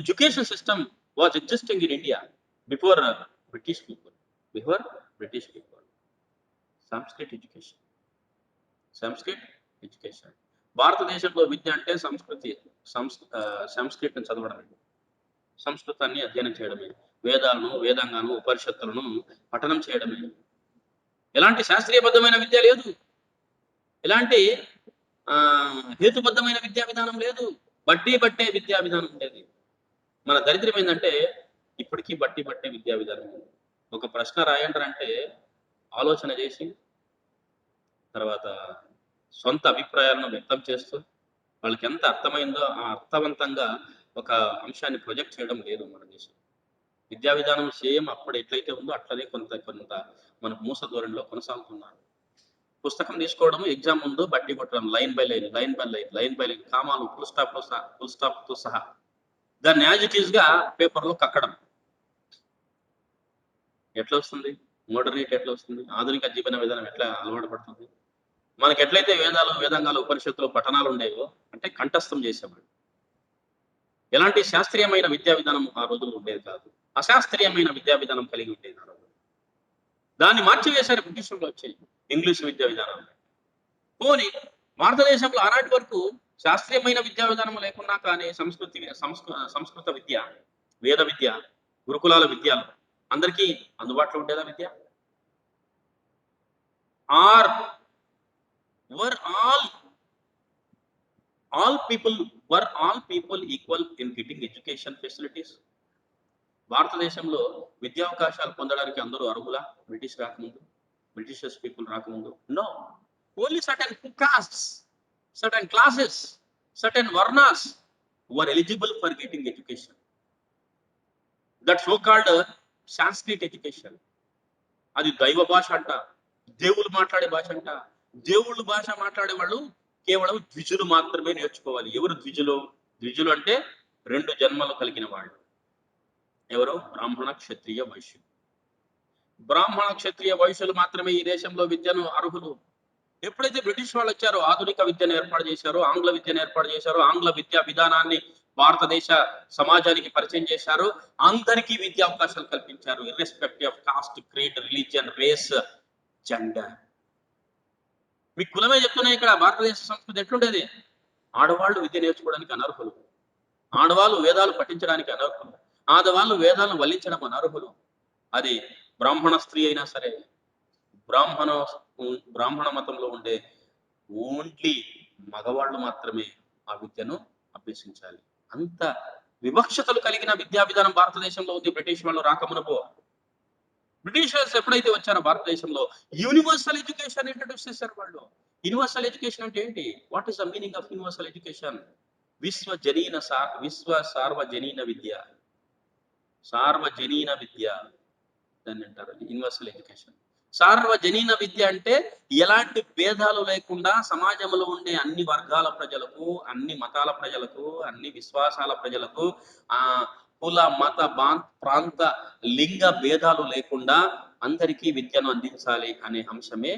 education system was existing in India before British people? Sanskrit education. భారతదేశంలో విద్య అంటే సంస్కృతిని చదవడమే, సంస్కృతాన్ని అధ్యయనం చేయడమే, వేదాంగాను, ఉపనిషత్తులను పఠనం చేయడమే. ఎలాంటి శాస్త్రీయబద్ధమైన విద్య లేదు, ఎలాంటి హేతుబద్ధమైన విద్యా విధానం లేదు, బట్టే విద్యా విధానం ఉండేది. మన దరిద్రం ఏంటంటే ఇప్పటికీ బట్టే విద్యా విధానం. ఒక ప్రశ్న రాయండి ఆలోచన చేసి తర్వాత సొంత అభిప్రాయాలను వ్యక్తం చేస్తూ వాళ్ళకి ఎంత అర్థమైందో ఆ అర్థవంతంగా ఒక అంశాన్ని ప్రొజెక్ట్ చేయడం లేదు మన దేశం. విద్యా విధానం సేమ్ అప్పుడు ఎట్లయితే ఉందో అట్లనే కొంత మనకు మూస ధోరణిలో కొనసాగుతున్నారు. పుస్తకం తీసుకోవడం, ఎగ్జామ్ ముందు బట్టి కొట్టడం, లైన్ బై లైన్, కామాలు, ఫుల్ స్టాప్తో సహా దాన్ని యాజ్ ఇట్ ఈస్ గా పేపర్లో కక్కడం. ఎట్లా వస్తుంది? మోడర్నిటీ ఎట్లా వస్తుంది? ఆధునిక జీవన విధానం ఎట్లా అలవాటు పడుతుంది? మనకి ఎట్లయితే వేదాంగాలు, ఉపనిషత్తులు పఠనాలు ఉండేవో అంటే కంఠస్థం చేసేవాడు. ఎలాంటి శాస్త్రీయమైన విద్యా విధానం ఆ రోజుల్లో ఉండేది కాదు, అశాస్త్రీయమైన విద్యా విధానం కలిగి ఉండేది ఆ రోజు. దాన్ని మార్చివేశారు బ్రిటిషర్లు వచ్చి ఇంగ్లీష్ విద్యా విధానం. పోనీ భారతదేశంలో ఆనాటి వరకు శాస్త్రీయమైన విద్యా విధానం లేకున్నా కానీ సంస్కృత విద్య, వేద విద్య, గురుకులాల విద్యలు అందరికీ అందుబాటులో ఉండేదా విద్య? were all people equal in getting education facilities? భారతదేశంలో విద్యా అవకాశాలు పొందడానికి అందరూ అర్హులా? బ్రిటిషర్స్ పీపుల్ రాకముందు? No. Only certain castes, certain classes, certain varnas were eligible for getting education. That so called Sanskrit education. అది దైవ భాష అంట, దేవుళ్ళు మాట్లాడే భాష అంట. దేవుళ్ళు భాష మాట్లాడే వాళ్ళు కేవలం ద్విజులు మాత్రమే నేర్చుకోవాలి. ఎవరు ద్విజులు? ద్విజులు అంటే 2 జన్మలు కలిగిన వాళ్ళు. ఎవరు? బ్రాహ్మణ, క్షత్రియ, వైశ్యులు. బ్రాహ్మణ, క్షత్రియ, వైశ్యులు మాత్రమే ఈ దేశంలో విద్యను అర్హులు. ఎప్పుడైతే బ్రిటిష్ వాళ్ళు వచ్చారో ఆధునిక విద్యను ఏర్పాటు చేశారో, ఆంగ్ల విద్యను ఏర్పాటు చేశారో, ఆంగ్ల విద్యా విధానాన్ని భారతదేశ సమాజానికి పరిచయం చేశారు, అందరికీ విద్యా అవకాశాలు కల్పించారు, irrespective of caste, creed, religion, race, gender. మీ కులమే చెప్తున్నా ఇక్కడ భారతదేశ సంస్కృతి ఎట్లుండేది? ఆడవాళ్ళు విద్య నేర్చుకోవడానికి అనర్హులు, ఆడవాళ్ళు వేదాలు పఠించడానికి అనర్హులు, ఆడవాళ్ళు వేదాలను వల్లించడం అనర్హులు. అది బ్రాహ్మణ స్త్రీ అయినా సరే, బ్రాహ్మణ మతంలో ఉండే ఓన్లీ మగవాళ్ళు మాత్రమే ఆ విద్యను అభ్యసించాలి. అంత వివక్షతలు కలిగిన విద్యా విధానం భారతదేశంలో ఉంది. బ్రిటిష్ వాళ్ళు రాకమునపో బ్రిటిషర్స్ ఎప్పుడైతే వచ్చారో భారతదేశంలో యూనివర్సల్ ఎడ్యుకేషన్ ఇంట్రడ్యూస్ చేశారు వాళ్ళు. యూనివర్సల్ ఎడ్యుకేషన్ అంటే ఏంటి? What is the meaning of universal education? విశ్వ సార్వజనీన విద్య, దాన్ని అంటారు యూనివర్సల్ ఎడ్యుకేషన్. సార్వజనీన విద్య అంటే ఎలాంటి భేదాలు లేకుండా సమాజంలో ఉండే అన్ని వర్గాల ప్రజలకు, అన్ని మతాల ప్రజలకు, అన్ని విశ్వాసాల ప్రజలకు కుల మత ప్రాంత లింగ భేదాలు లేకుండా అందరికీ విద్యను అందించాలి అనే అంశమే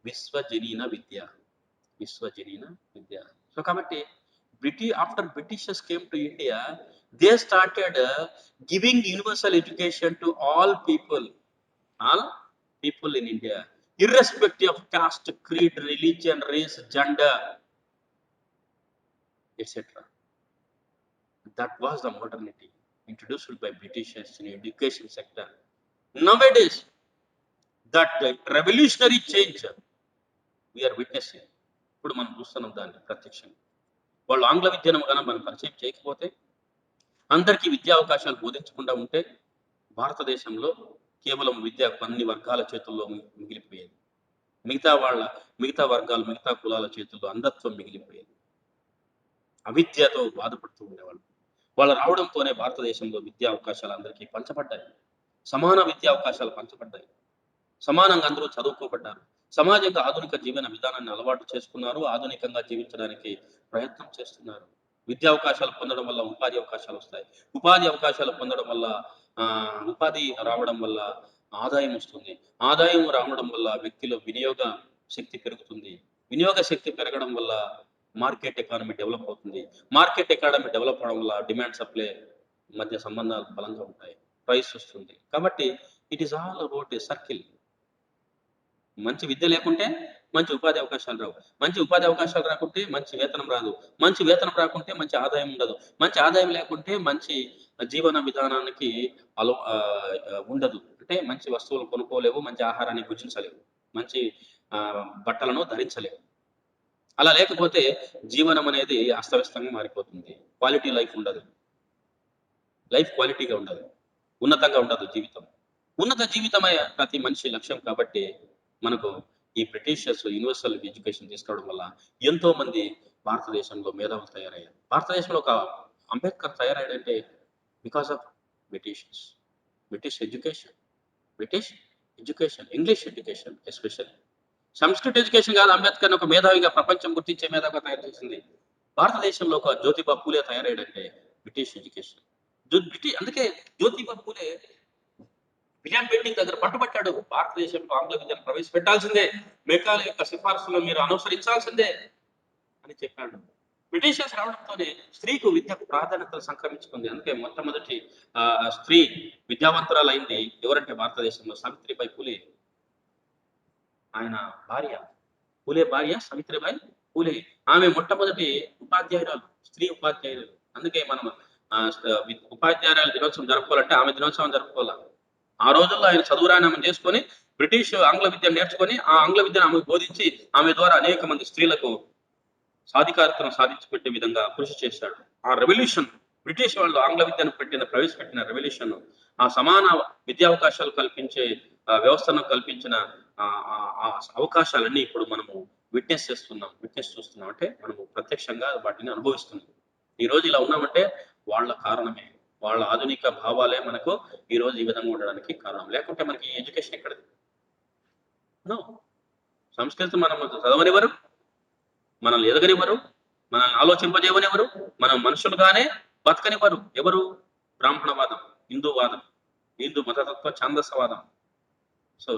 విశ్వజనీన విద్య. విశ్వజనీన విద్య. సో కాబట్టి after Britishers came to India, they started giving universal education to all people in India, irrespective of caste, creed, religion, race, gender, etc. That was the modernity introduced by Britishers in education sector. Nowadays, that revolutionary change we are witnessing. ఇప్పుడు మనం చూస్తున్నాం దాన్ని ప్రత్యక్షంగా. వాళ్ళు ఆంగ్ల విద్యను కనుక మనం పరిచయం చేయకపోతే, అందరికీ విద్యా అవకాశాలు బోధించకుండా ఉంటే, భారతదేశంలో కేవలం విద్య అన్ని వర్గాల చేతుల్లో మిగిలిపోయేది. మిగతా వర్గాలు, మిగతా కులాల చేతుల్లో అంధత్వం మిగిలిపోయేది. అవిద్యతో బాధపడుతూ ఉండేవాళ్ళు. వాళ్ళు రావడంతోనే భారతదేశంలో విద్యా అవకాశాలు అందరికీ పంచబడ్డాయి. సమాన విద్యా అవకాశాలు పంచబడ్డాయి. సమానంగా అందరూ చదువుకోబడ్డారు. సమాజంగా ఆధునిక జీవన విధానాన్ని అలవాటు చేసుకున్నారు. ఆధునికంగా జీవించడానికి ప్రయత్నం చేస్తున్నారు. విద్యా అవకాశాలు పొందడం వల్ల ఉపాధి అవకాశాలు వస్తాయి. ఉపాధి అవకాశాలు పొందడం వల్ల ఉపాధి రావడం వల్ల ఆదాయం వస్తుంది. ఆదాయం రావడం వల్ల వ్యక్తిలో వినియోగ శక్తి పెరుగుతుంది. వినియోగ శక్తి పెరగడం వల్ల మార్కెట్ ఎకానమీ డెవలప్ అవుతుంది. మార్కెట్ ఎకానమీ డెవలప్ అవడం వల్ల డిమాండ్ సప్లై మధ్య సంబంధాలు బలంగా ఉంటాయి. ప్రైస్ వస్తుంది. కాబట్టి it is all about a circle. మంచి విద్య లేకుంటే మంచి ఉపాధి అవకాశాలు రావు. మంచి ఉపాధి అవకాశాలు రాకుంటే మంచి వేతనం రాదు. మంచి వేతనం రాకుంటే మంచి ఆదాయం ఉండదు. మంచి ఆదాయం లేకుంటే మంచి జీవన విధానానికి ఉండదు. అంటే మంచి వస్తువులు కొనుక్కోలేవు, మంచి ఆహారాన్ని భుజించలేవు, మంచి బట్టలను ధరించలేవు. అలా లేకపోతే జీవనం అనేది అస్తవ్యస్తంగా మారిపోతుంది. క్వాలిటీ లైఫ్ ఉండదు. లైఫ్ క్వాలిటీగా ఉండదు. ఉన్నతంగా ఉండదు జీవితం. ఉన్నత జీవితమే ప్రతి మనిషి లక్ష్యం. కాబట్టి మనకు ఈ బ్రిటిషర్స్ యూనివర్సల్ ఎడ్యుకేషన్ తీసుకురావడం వల్ల ఎంతో మంది భారతదేశంలో మేధావులు తయారయ్యారు. భారతదేశంలో ఒక అంబేద్కర్ తయారయ్యాడంటే because of Britishers. British education, English education especially. సంస్కృత ఎడ్యుకేషన్ కాదు అంబేద్కర్ని ఒక మేధావిగా, ప్రపంచం గుర్తించే మేధావిగా తయారు చేసింది. భారతదేశంలో ఒక జ్యోతిబా పూలే తయారయ్యాడంటే బ్రిటిష్ ఎడ్యుకేషన్. అందుకే జ్యోతిబా పూలే విలియం బెంటింగ్ దగ్గర పట్టుబట్టాడు. భారతదేశంలో ఆంగ్ల విద్యను ప్రవేశపెట్టాల్సిందే, మెకాలే యొక్క సిఫార్సులను మీరు అనుసరించాల్సిందే అని చెప్పాడు. బ్రిటిషర్స్ రావడంతోనే స్త్రీకు విద్యకు ప్రాధాన్యతలు సంక్రమించుకుంది. అందుకే మొట్టమొదటి స్త్రీ విద్యావంతురాలైంది ఎవరంటే భారతదేశంలో సావిత్రిబాయి పూలే. ఆయన భార్య, పూలే భార్య సావిత్రిబాయి పూలే. ఆమె మొట్టమొదటి ఉపాధ్యాయురాలు, స్త్రీ ఉపాధ్యాయురాలు. అందుకే మనం ఉపాధ్యాయురాల దినోత్సవం జరుపుకోవాలంటే ఆమె దినోత్సవం జరుపుకోవాలి. ఆ రోజుల్లో ఆయన చదువురానామం చేసుకొని బ్రిటిష్ ఆంగ్ల విద్యను నేర్చుకొని ఆ ఆంగ్ల విద్యను ఆమెకు బోధించి ఆమె ద్వారా అనేక మంది స్త్రీలకు సాధికారతను సాధించిపెట్టే విధంగా కృషి చేశాడు. ఆ రెవల్యూషన్, బ్రిటిష్ వాళ్ళు ఆంగ్ల విద్యను ప్రవేశపెట్టిన రెవల్యూషన్, ఆ సమాన విద్యావకాశాలు కల్పించే వ్యవస్థను కల్పించిన అవకాశాలన్నీ ఇప్పుడు మనము విట్నెస్ చూస్తున్నాం. అంటే మనము ప్రత్యక్షంగా వాటిని అనుభవిస్తున్నాం. ఈ రోజు ఇలా ఉన్నామంటే వాళ్ళ కారణమే, వాళ్ళ ఆధునిక భావాలే మనకు ఈ రోజు ఈ విధంగా ఉండడానికి కారణం. లేకుంటే మనకి ఎడ్యుకేషన్ ఎక్కడది? సంస్కృతి మనం చదవనివ్వరు, మనల్ని ఎదగనివ్వరు, మనల్ని ఆలోచింపజేయనివ్వరు, మనం మనుషులుగానే బతకనివ్వరు. ఎవరు? బ్రాహ్మణవాదం, హిందూ మతతత్వ ఛాందసవాదం. సో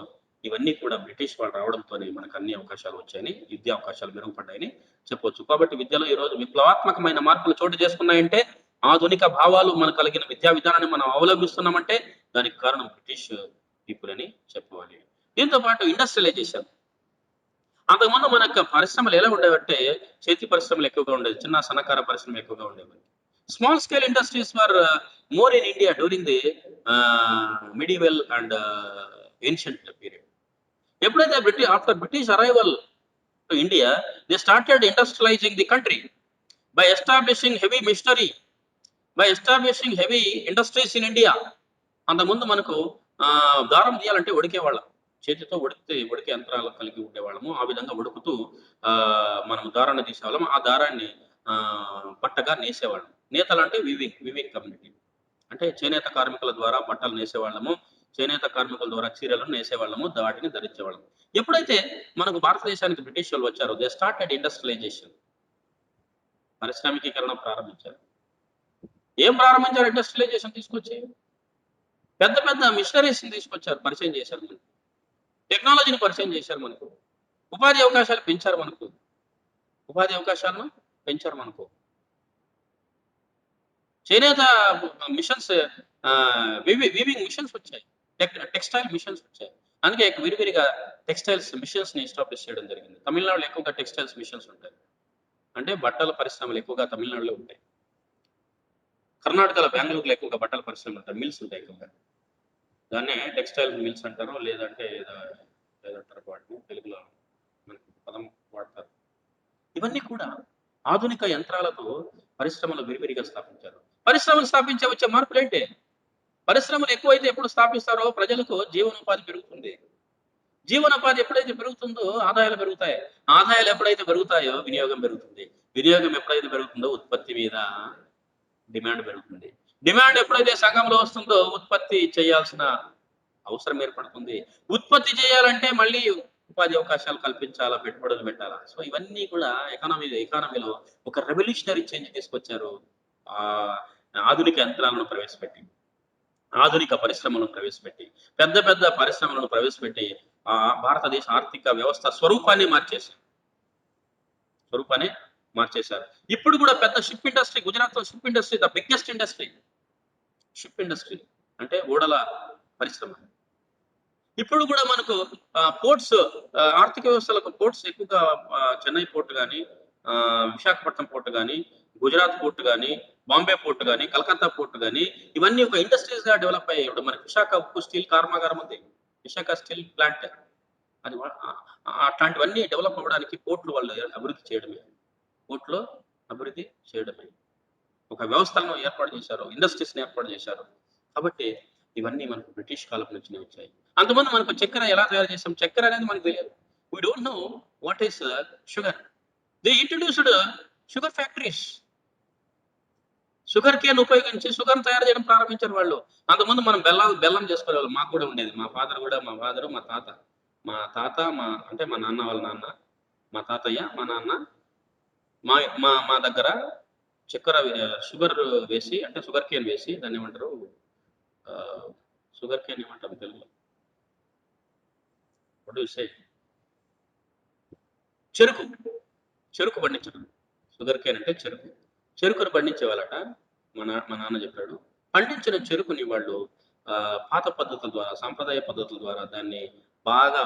ఇవన్నీ కూడా బ్రిటిష్ వాళ్ళు రావడంతోనే మనకు అన్ని అవకాశాలు వచ్చాయని, విద్యా అవకాశాలు మెరుగుపడ్డాయని చెప్పొచ్చు. కాబట్టి విద్యలో ఈ రోజు విప్లవాత్మకమైన మార్పులు చోటు చేసుకున్నాయంటే, ఆధునిక భావాలు మనకు కలిగిన విద్యా విధానాన్ని మనం అవలంబిస్తున్నామంటే దానికి కారణం బ్రిటిష్ పీపుల్ అని చెప్పవాలి. దీంతో పాటు ఇండస్ట్రియలైజేషన్. అంతకుముందు మనకు పరిశ్రమలు ఎలా ఉండేవంటే చేతి పరిశ్రమలు ఎక్కువగా ఉండేవి, చిన్న సన్నకార పరిశ్రమలు ఎక్కువగా ఉండేవి. Small scale industries were more in India during the medieval and ancient period. ఎప్పుడైతే after British arrival to India, they started industrializing the country by establishing heavy machinery, by establishing heavy industries in India. అంతకుముందు మనకు దారం తీయాలంటే ఉడికేవాళ్ళం, చేతితో ఉడికే యంత్రాలు కలిగి ఉండేవాళ్ళము. ఆ విధంగా ఉడుకుతూ మనం దారాన్ని తీసేవాళ్ళం. ఆ దారాన్ని బట్టగా నేసేవాళ్ళం. నేతలు అంటే వివింగ్ కమ్యూనిటీ, అంటే చేనేత కార్మికుల ద్వారా బట్టలు నేసేవాళ్ళము, చేనేత కార్మికుల ద్వారా చీరలను నేసేవాళ్ళము, వాటిని ధరించేవాళ్ళము. ఎప్పుడైతే మనకు భారతదేశానికి బ్రిటిష్ వాళ్ళు వచ్చారో, దే స్టార్టెడ్ ఇండస్ట్రియలైజేషన్, పారిశ్రామికీకరణ ప్రారంభించారు. ఏం ప్రారంభించారు ఇండస్ట్రియలైజేషన్ తీసుకొచ్చి? పెద్ద పెద్ద మిషనరీస్‌ని తీసుకొచ్చారు, పరిచయం చేశారు మనకు. టెక్నాలజీని పరిచయం చేశారు మనకు. ఉపాధి అవకాశాలు పెంచారు మనకు. ఉపాధి అవకాశాలను పెంచారు మనకు. చేనేత మిషన్స్ వీవింగ్ మిషన్స్ వచ్చాయి. టెక్స్‌టైల్ మిషన్స్ వచ్చాయి. అందుకే విరివిరిగా టెక్స్‌టైల్స్ మిషన్స్‌ని ఎస్టాబ్లిష్ చేయడం జరిగింది. తమిళనాడులో ఎక్కువగా టెక్స్‌టైల్స్ మిషన్స్ ఉంటాయి. అంటే బట్టల పరిశ్రమలు ఎక్కువగా తమిళనాడులో ఉంటాయి. కర్ణాటకలో బెంగుళూరులో ఎక్కువగా బట్టల పరిశ్రమలు ఉంటాయి. మిల్స్ ఉంటాయి ఎక్కువగా. దాన్నే టెక్స్‌టైల్ మిల్స్ అంటారు. లేదంటే ఏదంటారు వాటిని తెలుగులో మనకి పదం వాడతారు. ఇవన్నీ కూడా ఆధునిక యంత్రాలతో పరిశ్రమలు విరివిరిగా స్థాపించారు. పరిశ్రమలు స్థాపించే వచ్చే మార్పులేంటి? పరిశ్రమలు ఎక్కువైతే ఎప్పుడు స్థాపిస్తారో ప్రజలకు జీవనోపాధి పెరుగుతుంది. జీవనోపాధి ఎప్పుడైతే పెరుగుతుందో ఆదాయాలు పెరుగుతాయి. ఆదాయాలు ఎప్పుడైతే పెరుగుతాయో వినియోగం పెరుగుతుంది. వినియోగం ఎప్పుడైతే పెరుగుతుందో ఉత్పత్తి మీద డిమాండ్ పెరుగుతుంది. డిమాండ్ ఎప్పుడైతే సంఘంలో వస్తుందో ఉత్పత్తి చేయాల్సిన అవసరం ఏర్పడుతుంది. ఉత్పత్తి చేయాలంటే మళ్ళీ ఉపాధి అవకాశాలు కల్పించాలా, పెట్టుబడులు పెట్టాలా. సో, ఇవన్నీ కూడా ఎకానమీలో ఒక రెవల్యూషనరీ చేంజ్ తీసుకొచ్చారు. ఆహ్, ఆధునిక యంత్రాలను ప్రవేశపెట్టి, ఆధునిక పరిశ్రమలను ప్రవేశపెట్టి, పెద్ద పెద్ద పరిశ్రమలను ప్రవేశపెట్టి భారతదేశ ఆర్థిక వ్యవస్థ స్వరూపాన్ని మార్చేశారు. ఇప్పుడు కూడా పెద్ద షిప్ ఇండస్ట్రీ, గుజరాత్‌లో ship industry the biggest industry. Ship industry అంటే ఓడల పరిశ్రమ. ఇప్పుడు గూడా మనకు పోర్ట్స్, ఆర్థిక వ్యవస్థలకు పోర్ట్స్ ఎక్కువగా చెన్నై పోర్ట్ గాని, విశాఖపట్నం పోర్ట్ గాని, గుజరాత్ పోర్ట్ గాని, బాంబే పోర్ట్ గాని, కలకత్తా పోర్ట్ గాని, ఇవన్నీ ఒక ఇండస్ట్రీస్‌గా డెవలప్ అయ్యాయి. ఇప్పుడు మనకి విశాఖ ఉక్కు స్టీల్ కర్మాగారం ఉంది. Visakha steel plant. అది అట్లాంటివన్నీ డెవలప్ అవ్వడానికి పోర్ట్‌లు వాళ్ళు అభివృద్ధి చేయడమే. పోర్ట్‌లో అభివృద్ధి చేయడమే. ఒక వ్యవస్థలను ఏర్పాటు చేశారు. ఇండస్ట్రీస్‌ని ఏర్పాటు చేశారు. కాబట్టి ఇవన్నీ మనకు బ్రిటిష్ కాలం నుంచినే వచ్చాయి. అంతకుముందు మనకు చక్కెర ఎలా తయారు చేసాం? చక్కెర అనేది మనకు తెలియదు. We don't know what is sugar. They introduced sugar factories. Sugar cane ఉపయోగించి షుగర్‌ని తయారు చేయడం ప్రారంభించారు వాళ్ళు. అంతకుముందు మనం బెల్లం చేసుకునేవాళ్ళం. మాకు కూడా ఉండేది. మా ఫాదరు, మా తాత. మా తాత అంటే మా నాన్న వాళ్ళ నాన్న, మా తాతయ్య, మా నాన్న మా మా మా దగ్గర షుగర్ వేసి అంటే షుగర్ కేన్ వేసి దాన్నేమంటారు? ఆహ్, షుగర్ కేన్ ఏమంటాం తెలుగులో? వాట్ డు యూ సే? చెరుకు. చెరుకు పండించడం. షుగర్ కేన్ అంటే చెరుకు. చెరుకును పండించేవాళ్ళట. మా నాన్న చెప్పాడు. పండించిన చెరుకుని వాళ్ళు పాత పద్ధతుల ద్వారా, సాంప్రదాయ పద్ధతుల ద్వారా దాన్ని బాగా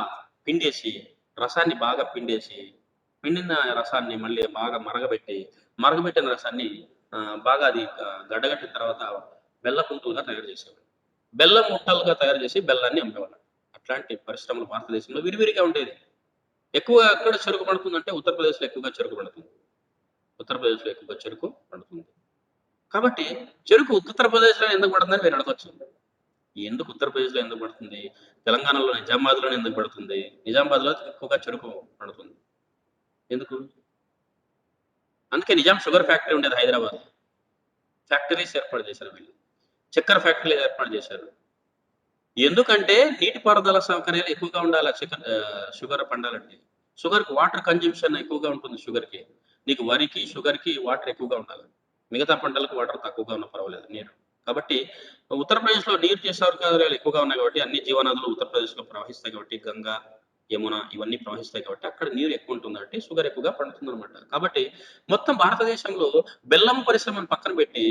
పిండేసి, రసాన్ని బాగా పిండేసి, పిండిన రసాన్ని మళ్ళీ బాగా మరగబెట్టిన రసాన్ని బాగా అది గడ్డగట్టిన తర్వాత బెల్లపుంతులుగా తయారు చేసేవాళ్ళు. బెల్లం ముక్కలుగా తయారు చేసి బెల్లాన్ని అమ్మేవాళ్ళు. అట్లాంటి పరిశ్రమలు భారతదేశంలో విరివిరిగా ఉండేది. ఎక్కువ ఎక్కడ చెరుకు పండుతుందంటే ఉత్తరప్రదేశ్‌లో ఎక్కువగా చెరుకు పండుతుంది. ఉత్తరప్రదేశ్‌లో ఎక్కువగా చెరుకు పండుతుంది. కాబట్టి చెరుకు ఉత్తరప్రదేశ్‌లోనే ఎందుకు పడుతుందని మీరు అడగొచ్చు. ఎందుకు ఉత్తరప్రదేశ్‌లో ఎందుకు పడుతుంది? తెలంగాణలో నిజామాబాద్‌లోనే ఎందుకు పడుతుంది? నిజామాబాద్‌లో ఎక్కువగా చెరుకు పండుతుంది. ఎందుకు? అందుకే నిజాం షుగర్ ఫ్యాక్టరీ ఉండేది హైదరాబాద్‌లో. ఫ్యాక్టరీస్ ఏర్పాటు చేశారు వీళ్ళు. చక్కెర ఫ్యాక్టరీలు ఏర్పాటు చేశారు. ఎందుకంటే నీటిపారుదల సౌకర్యాలు ఎక్కువగా ఉండాల షుగర్ పండాలంటే. షుగర్‌కి వాటర్ కన్జంప్షన్ ఎక్కువగా ఉంటుంది షుగర్‌కి. నీకు వరికి, షుగర్‌కి వాటర్ ఎక్కువగా ఉండాలి. మిగతా పంటలకు వాటర్ తక్కువగా ఉన్నా పర్వాలేదు నీరు. కాబట్టి ఉత్తరప్రదేశ్‌లో నీటి సౌకర్యాలు ఎక్కువగా ఉన్నాయి కాబట్టి అన్ని జీవనదులు ఉత్తరప్రదేశ్‌లో ప్రవహిస్తాయి కాబట్టి గంగా, యమున ఇవన్నీ ప్రవహిస్తాయి కాబట్టి అక్కడ నీరు ఎక్కువ ఉంటుంది కాబట్టి షుగర్ ఎక్కువగా పండుతుందనమాట. కాబట్టి మొత్తం భారతదేశంలో బెల్లం పరిశ్రమను పక్కన పెట్టి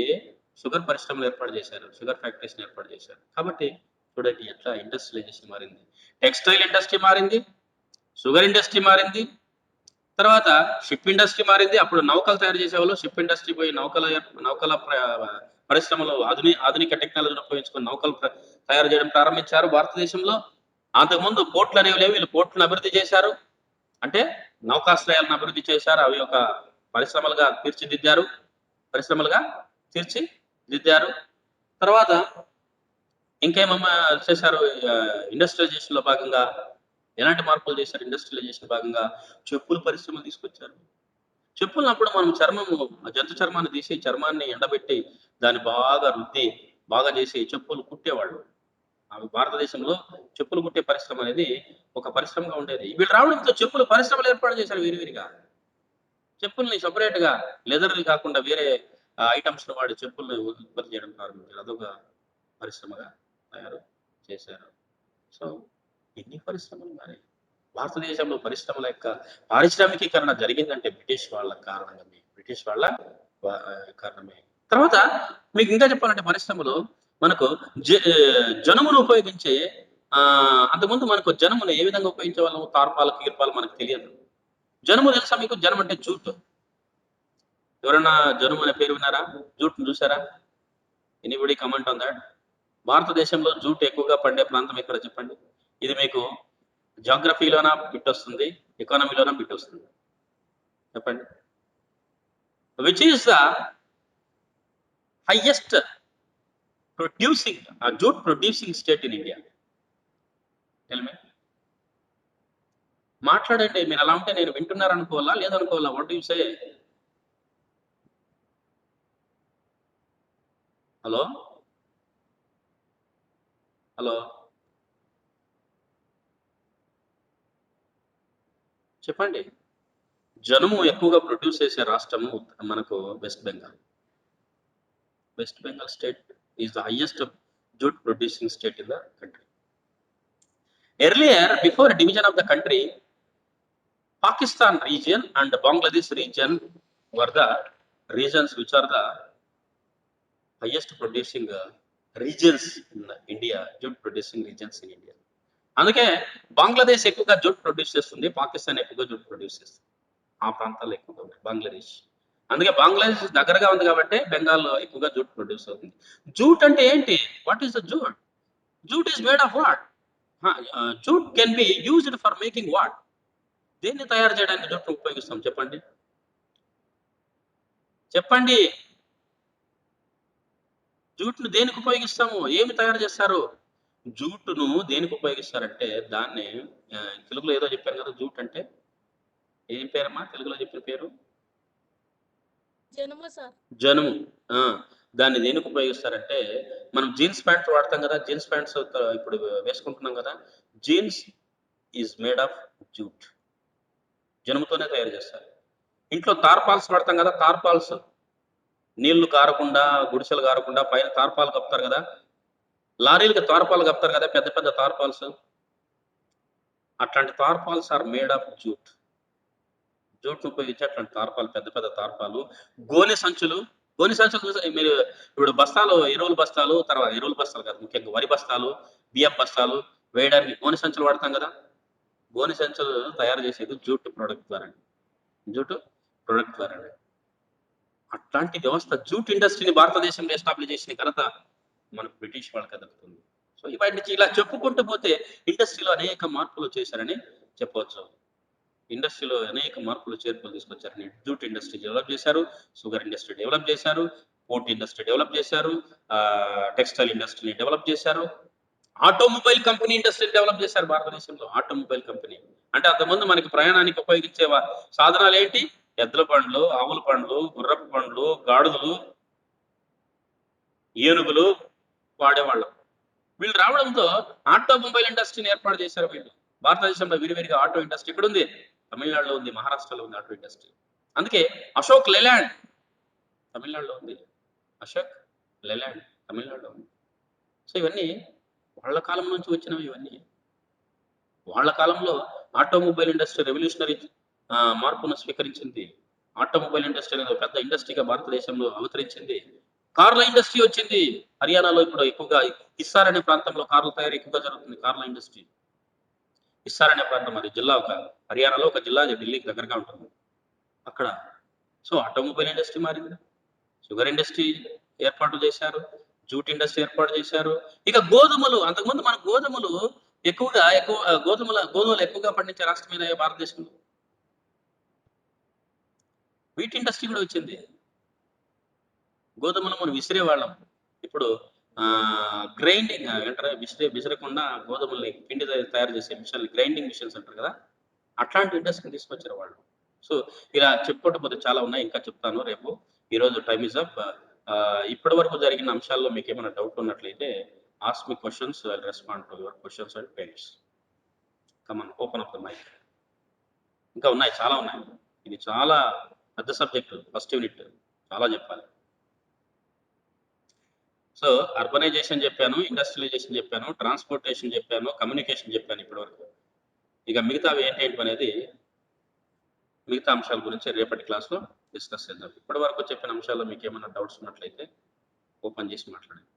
షుగర్ పరిశ్రమలు ఏర్పాటు చేశారు. షుగర్ ఫ్యాక్టరీస్‌ని ఏర్పాటు చేశారు. కాబట్టి చూడండి ఎట్లా ఇండస్ట్రియలైజేషన్ మారింది. టెక్స్‌టైల్ ఇండస్ట్రీ మారింది. షుగర్ ఇండస్ట్రీ మారింది. తర్వాత షిప్ ఇండస్ట్రీ మారింది. అప్పుడు నౌకలు తయారు చేసేవాళ్ళు. షిప్ ఇండస్ట్రీ పోయి నౌకల పరిశ్రమలో ఆధునిక టెక్నాలజీని ఉపయోగించుకొని నౌకలు తయారు చేయడం ప్రారంభించారు భారతదేశంలో. అంతకుముందు పోర్ట్‌లు అనేవి లేవు. వీళ్ళు పోర్ట్‌లను అభివృద్ధి చేశారు. అంటే నౌకాశ్రయాలను అభివృద్ధి చేశారు. అవి ఒక పరిశ్రమలుగా తీర్చిదిద్దారు. పరిశ్రమలుగా తీర్చిదిద్దారు. తర్వాత ఇంకేమమ్మా చేశారు? ఇండస్ట్రియలైజేషన్‌లో భాగంగా ఎలాంటి మార్పులు చేశారు? ఇండస్ట్రియలైజేషన్ భాగంగా చెప్పుల పరిశ్రమలు తీసుకొచ్చారు. చెప్పులనప్పుడు మనం జంతు చర్మాన్ని తీసి చర్మాన్ని ఎండబెట్టి దాన్ని బాగా రుద్ది, బాగా చేసి చెప్పులు కుట్టేవాళ్ళు. అవి భారతదేశంలో చెప్పులు కుట్టే పరిశ్రమ అనేది ఒక పరిశ్రమగా ఉండేది. వీళ్ళు రావడంతో చెప్పుల పరిశ్రమలు ఏర్పాటు చేశారు విరివిరిగా. చెప్పుల్ని సెపరేట్‌గా లెదర్‌వి కాకుండా వేరే ఐటమ్స్‌ని వాడి చెప్పుల్ని ఉత్పత్తి చేయడం ప్రారంభించారు. అదొక పరిశ్రమగా తయారు చేశారు. సో, ఎన్ని పరిశ్రమలు మారాయి. భారతదేశంలో పరిశ్రమల యొక్క పారిశ్రామికీకరణ జరిగిందంటే బ్రిటిష్ వాళ్ళ కారణంగానే. బ్రిటిష్ వాళ్ళ కారణమే. తర్వాత మీకు ఇంకా చెప్పాలంటే పరిశ్రమలు మనకు జనుమును ఉపయోగించే అంతకుముందు మనకు జనమును ఏ విధంగా ఉపయోగించేవాళ్ళం? తార్పాలకు, గీర్పాలు మనకు తెలియదు. జనుము తెలుసా మీకు? జనుము అంటే జూట్. ఎవరైనా జనుము అనే పేరు విన్నారా? జూట్‌ని చూసారా? Anybody comment on that? భారతదేశంలో జూట్ ఎక్కువగా పండే ప్రాంతం ఎక్కడ చెప్పండి? ఇది మీకు జియోగ్రఫీలోనా బిట్టొస్తుంది, ఎకానమీలోనా బిట్టొస్తుంది. చెప్పండి. Which is the highest jute producing state in India? Tell me. మాట్లాడండి. మీరు అలా ఉంటే నేను వింటున్నారనుకోవాలా? లేదనుకోవాలా? What do you say? Hello? Hello? చెప్పండి. జనుము ఎక్కువగా ప్రొడ్యూస్ చేసే రాష్ట్రము మనకు West Bengal. West Bengal state is the highest jute producing state in the country. Earlier, before division of the country, Pakistan region and Bangladesh region were the regions which are the highest producing regions in India, jute producing regions in India. అందుకే బంగ్లాదేశ్ ఎక్కువగా jute produce చేస్తుంది, పాకిస్తాన్ ఎక్కువగా jute produce చేస్తుంది. ఆ ప్రాంతాల్లో ఎక్కువగా ఉన్నాయి బంగ్లాదేశ్. అందుకే బంగ్లాదేశ్ దగ్గరగా ఉంది కాబట్టి బెంగాల్లో ఎక్కువగా జూట్ ప్రొడ్యూస్ అవుతుంది. జూట్ అంటే ఏంటి? What is the jute? Jute is made of what? Jute can be used for making what? దేన్ని తయారు చేయడానికి జూట్‌ను ఉపయోగిస్తాం చెప్పండి? చెప్పండి. జూట్‌ను దేనికి ఉపయోగిస్తాము? ఏమి తయారు చేస్తారు? జూట్‌ను దేనికి ఉపయోగిస్తారంటే దాన్ని తెలుగులో ఏదో చెప్పాను కదా! జూట్ అంటే ఏం పేరమ్మా తెలుగులో చెప్పిన పేరు? జనుము సార్. జనుము. ఆ! దాన్ని దేనికి ఉపయోగిస్తారంటే మనం జీన్స్ ప్యాంట్లు వాడతాం కదా! జీన్స్ ప్యాంట్స్ ఇప్పుడు వేసుకుంటున్నాం కదా! Jeans is made of jute. జనుముతోనే తయారు చేస్తారు. ఇంట్లో తార్పాల్స్ వాడతాం కదా! తార్పాల్స్. నీళ్లు కారకుండా, గుడిసెలు కారకుండా పైన తార్పాలు కప్పుతారు కదా! లారీలకి తార్పాలు కప్పుతారు కదా! పెద్ద పెద్ద తార్పాల్స్. అట్లాంటి తార్పాల్స్ ఆర్ మేడ్ ఆఫ్ జూట్. జూట్‌ని ఉపయోగించి అట్లాంటి తార్పాలు పెద్ద పెద్ద తార్పాలు, గోనె సంచులు. గోనె సంచులు చూసా మీరు ఇప్పుడు బస్తాలు ఎరువుల బస్తాలు, తర్వాత ఎరువుల బస్తాలు కాదు ముఖ్యంగా వరి బస్తాలు, బియ్యపు బస్తాలు వేయడానికి గోనె సంచులు వాడతాం కదా! గోనె సంచులు తయారు చేసేది జూట్ ప్రొడక్ట్ ద్వారానే. జూట్ ప్రొడక్ట్ ద్వారానే. అట్లాంటి వ్యవస్థ జూట్ ఇండస్ట్రీని భారతదేశంలో ఎస్టాబ్లిష్ చేసిన ఘనత మనకు బ్రిటిష్ వాళ్ళకి దక్కుతుంది. సో ఇవాటి ఇలా చెప్పుకుంటూ పోతే ఇండస్ట్రీలో అనేక మార్పులు చేశారని చెప్పవచ్చు. ఇండస్ట్రీలో అనేక మార్పులు చేర్పులు తీసుకొచ్చారని జూట్ ఇండస్ట్రీ డెవలప్ చేశారు, షుగర్ ఇండస్ట్రీ డెవలప్ చేశారు, పోర్ట్ ఇండస్ట్రీ డెవలప్ చేశారు, టెక్స్టైల్ ఇండస్ట్రీని డెవలప్ చేశారు, ఆటోమొబైల్ కంపెనీ ఇండస్ట్రీని డెవలప్ చేశారు భారతదేశంలో. ఆటోమొబైల్ కంపెనీ అంటే అంతకుముందు మనకి ప్రయాణానికి ఉపయోగించే సాధనాలు ఏంటి? ఎద్దుల బండ్లు, ఆవుల బండ్లు, గుర్రపు బండ్లు, గాడిదలు, ఏనుగులు వాడేవాళ్ళం. వీళ్ళు రావడంతో ఆటోమొబైల్ ఇండస్ట్రీని ఏర్పాటు చేశారు వీళ్ళు. భారతదేశంలో విరివిరిగా ఆటో ఇండస్ట్రీ ఎక్కడుంది? తమిళనాడులో ఉంది, మహారాష్ట్రలో ఉంది ఆటో ఇండస్ట్రీ. అందుకే అశోక్ లేలాండ్ తమిళనాడులో ఉంది. అశోక్ లేలాండ్ తమిళనాడులో ఉంది. సో ఇవన్నీ వాళ్ళ కాలం నుంచి వచ్చినవి ఇవన్నీ. వాళ్ళ కాలంలో ఆటోమొబైల్ ఇండస్ట్రీ రెవల్యూషనరీ మార్పును స్వీకరించింది. ఆటోమొబైల్ ఇండస్ట్రీ అనేది ఒక పెద్ద ఇండస్ట్రీగా భారతదేశంలో అవతరించింది. కార్ల ఇండస్ట్రీ వచ్చింది. హర్యానాలో ఇప్పుడు ఎక్కువగా హిస్సార్ అనే ప్రాంతంలో కార్ల తయారీ ఎక్కువగా జరుగుతుంది. కార్ల ఇండస్ట్రీ. హిస్సార్ అనే ప్రాంతం అది జిల్లా హర్యానాలో ఒక జిల్లా అది ఢిల్లీకి దగ్గరగా ఉంటుంది. అక్కడ సో ఆటోమొబైల్ ఇండస్ట్రీ మారింది. షుగర్ ఇండస్ట్రీ ఏర్పాటు చేశారు. జూట్ ఇండస్ట్రీ ఏర్పాటు చేశారు. ఇక గోధుమలు అంతకుముందు మన గోధుమలు గోధుమలు ఎక్కువగా పండించే రాష్ట్రం ఏదయ్యా భారతదేశంలో? వీట్ ఇండస్ట్రీ కూడా వచ్చింది. గోధుమలు మనం విసిరేవాళ్ళం. ఇప్పుడు గ్రైండింగ్ ఏంటారు విసరకుండా గోధుమల్ని పిండి తయారు చేసే మిషన్లు గ్రైండింగ్ మిషన్స్ అంటారు కదా! అట్లాంటి ఇండస్ట్రీని తీసుకొచ్చారు వాళ్ళు. సో ఇలా చెప్పుకుంటూ పోతే చాలా ఉన్నాయి. ఇంకా చెప్తాను రేపు. ఈరోజు టైమ్ ఈస్ అప్. ఇప్పటి వరకు జరిగిన అంశాల్లో మీకేమైనా డౌట్ ఉన్నట్లయితే ask me questions. I will respond to your questions and pains. Come on open up the mic. ఇంకా ఉన్నాయి చాలా ఉన్నాయి. ఇది చాలా పెద్ద సబ్జెక్ట్ ఫస్ట్ యూనిట్ చాలా చెప్పాలి. సో, అర్బనైజేషన్ జెప్పాను, ఇండస్ట్రియలైజేషన్ జెప్పాను, ట్రాన్స్‌పోర్టేషన్ జెప్పాను, కమ్యూనికేషన్ జెప్పాను ఇప్పటివరకు. ఇక మిగతావి ఏంటేంటివనేది మిగతా అంశాల గురించి రేపటి క్లాస్‌లో డిస్కస్ చేద్దాం. ఇప్పటివరకు చెప్పిన అంశాల్లో మీకేమన్నా డౌట్స్ ఉన్నట్లయితే ఓపెన్ జేసి మాట్లాడండి.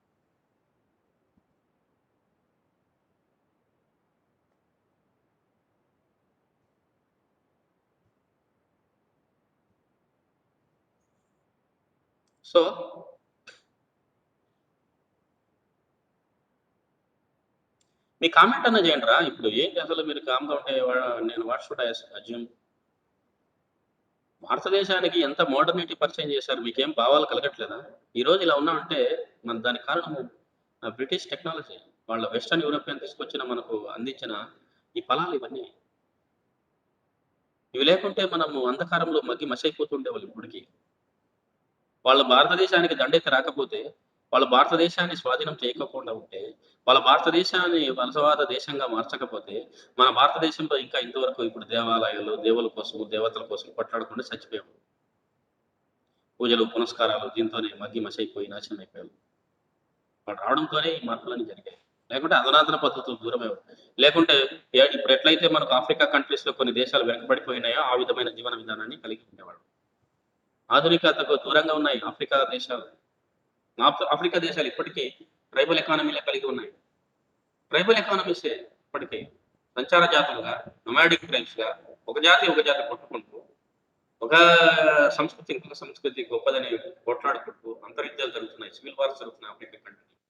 సో, మీ కామెంట్ అన్నా జేయండిరా. ఇప్పుడు ఏంటి అసలు మీరు కామ్‌గా ఉంటే నేను వాట్ షుడ్ ఐ అస్యూమ్? భారతదేశానికి ఎంత మోడర్నిటీ పరిచయం చేశారు. మీకేం భావాలు కలగట్లేదా? ఈరోజు ఇలా ఉన్నామంటే దానికి కారణము బ్రిటిష్ టెక్నాలజీ. వాళ్ళ వెస్టర్న్ యూరోపియన్ తీసుకొచ్చిన మనకు అందించిన ఈ ఫలాలు ఇవన్నీ. ఇవి లేకుంటే మనము అంధకారంలో మగ్గి మసైపోతుండేవాళ్ళం ఇప్పటికి. వాళ్ళు భారతదేశానికి దండెత్తి రాకపోతే, వాళ్ళు భారతదేశాన్ని స్వాధీనం చేయకోకుండా ఉంటే, వాళ్ళ భారతదేశాన్ని వలసవాద దేశంగా మార్చకపోతే, మన భారతదేశంలో ఇంకా ఇంతవరకు ఇప్పుడు దేవాలయాలు, దేవుల కోసం, దేవతల కోసం కొట్లాడకుండా చచ్చిపోయాం. పూజలు, పునస్కారాలు దీంతోనే మగ్గి మసైపోయి నాశనమైపోయారు. వాడు రావడంతోనే ఈ మార్పులన్నీ జరిగాయి. లేకుంటే అధునాతన పద్ధతులు దూరమయ్యాయి. లేకుంటే ఇప్పుడు ఎట్లయితే మనకు ఆఫ్రికా కంట్రీస్‌లో కొన్ని దేశాలు వెనకబడిపోయినాయో, ఆ విధమైన జీవన విధానాన్ని కలిగి ఉండేవాడు. ఆధునికతకు దూరంగా ఉన్నాయి ఆఫ్రికా దేశాలు. ఆఫ్రికా దేశాలు ఇప్పటికీ ట్రైబల్ ఎకానమీలే కలిగి ఉన్నాయి. ట్రైబల్ ఎకానమీసే ఇప్పటికీ. సంచార జాతులుగా, నొమాడిక్ ట్రైబ్స్‌గా ఒక జాతి, ఒక జాతి కొట్టుకుంటూ, ఒక సంస్కృతి ఇంకొక సంస్కృతి గొప్పదని కొట్లాడుకుంటూ అంతర్యుద్ధాలు జరుగుతున్నాయి. సివిల్ వార్స్ జరుగుతున్నాయి ఆఫ్రికా కంట్రీస్‌లో.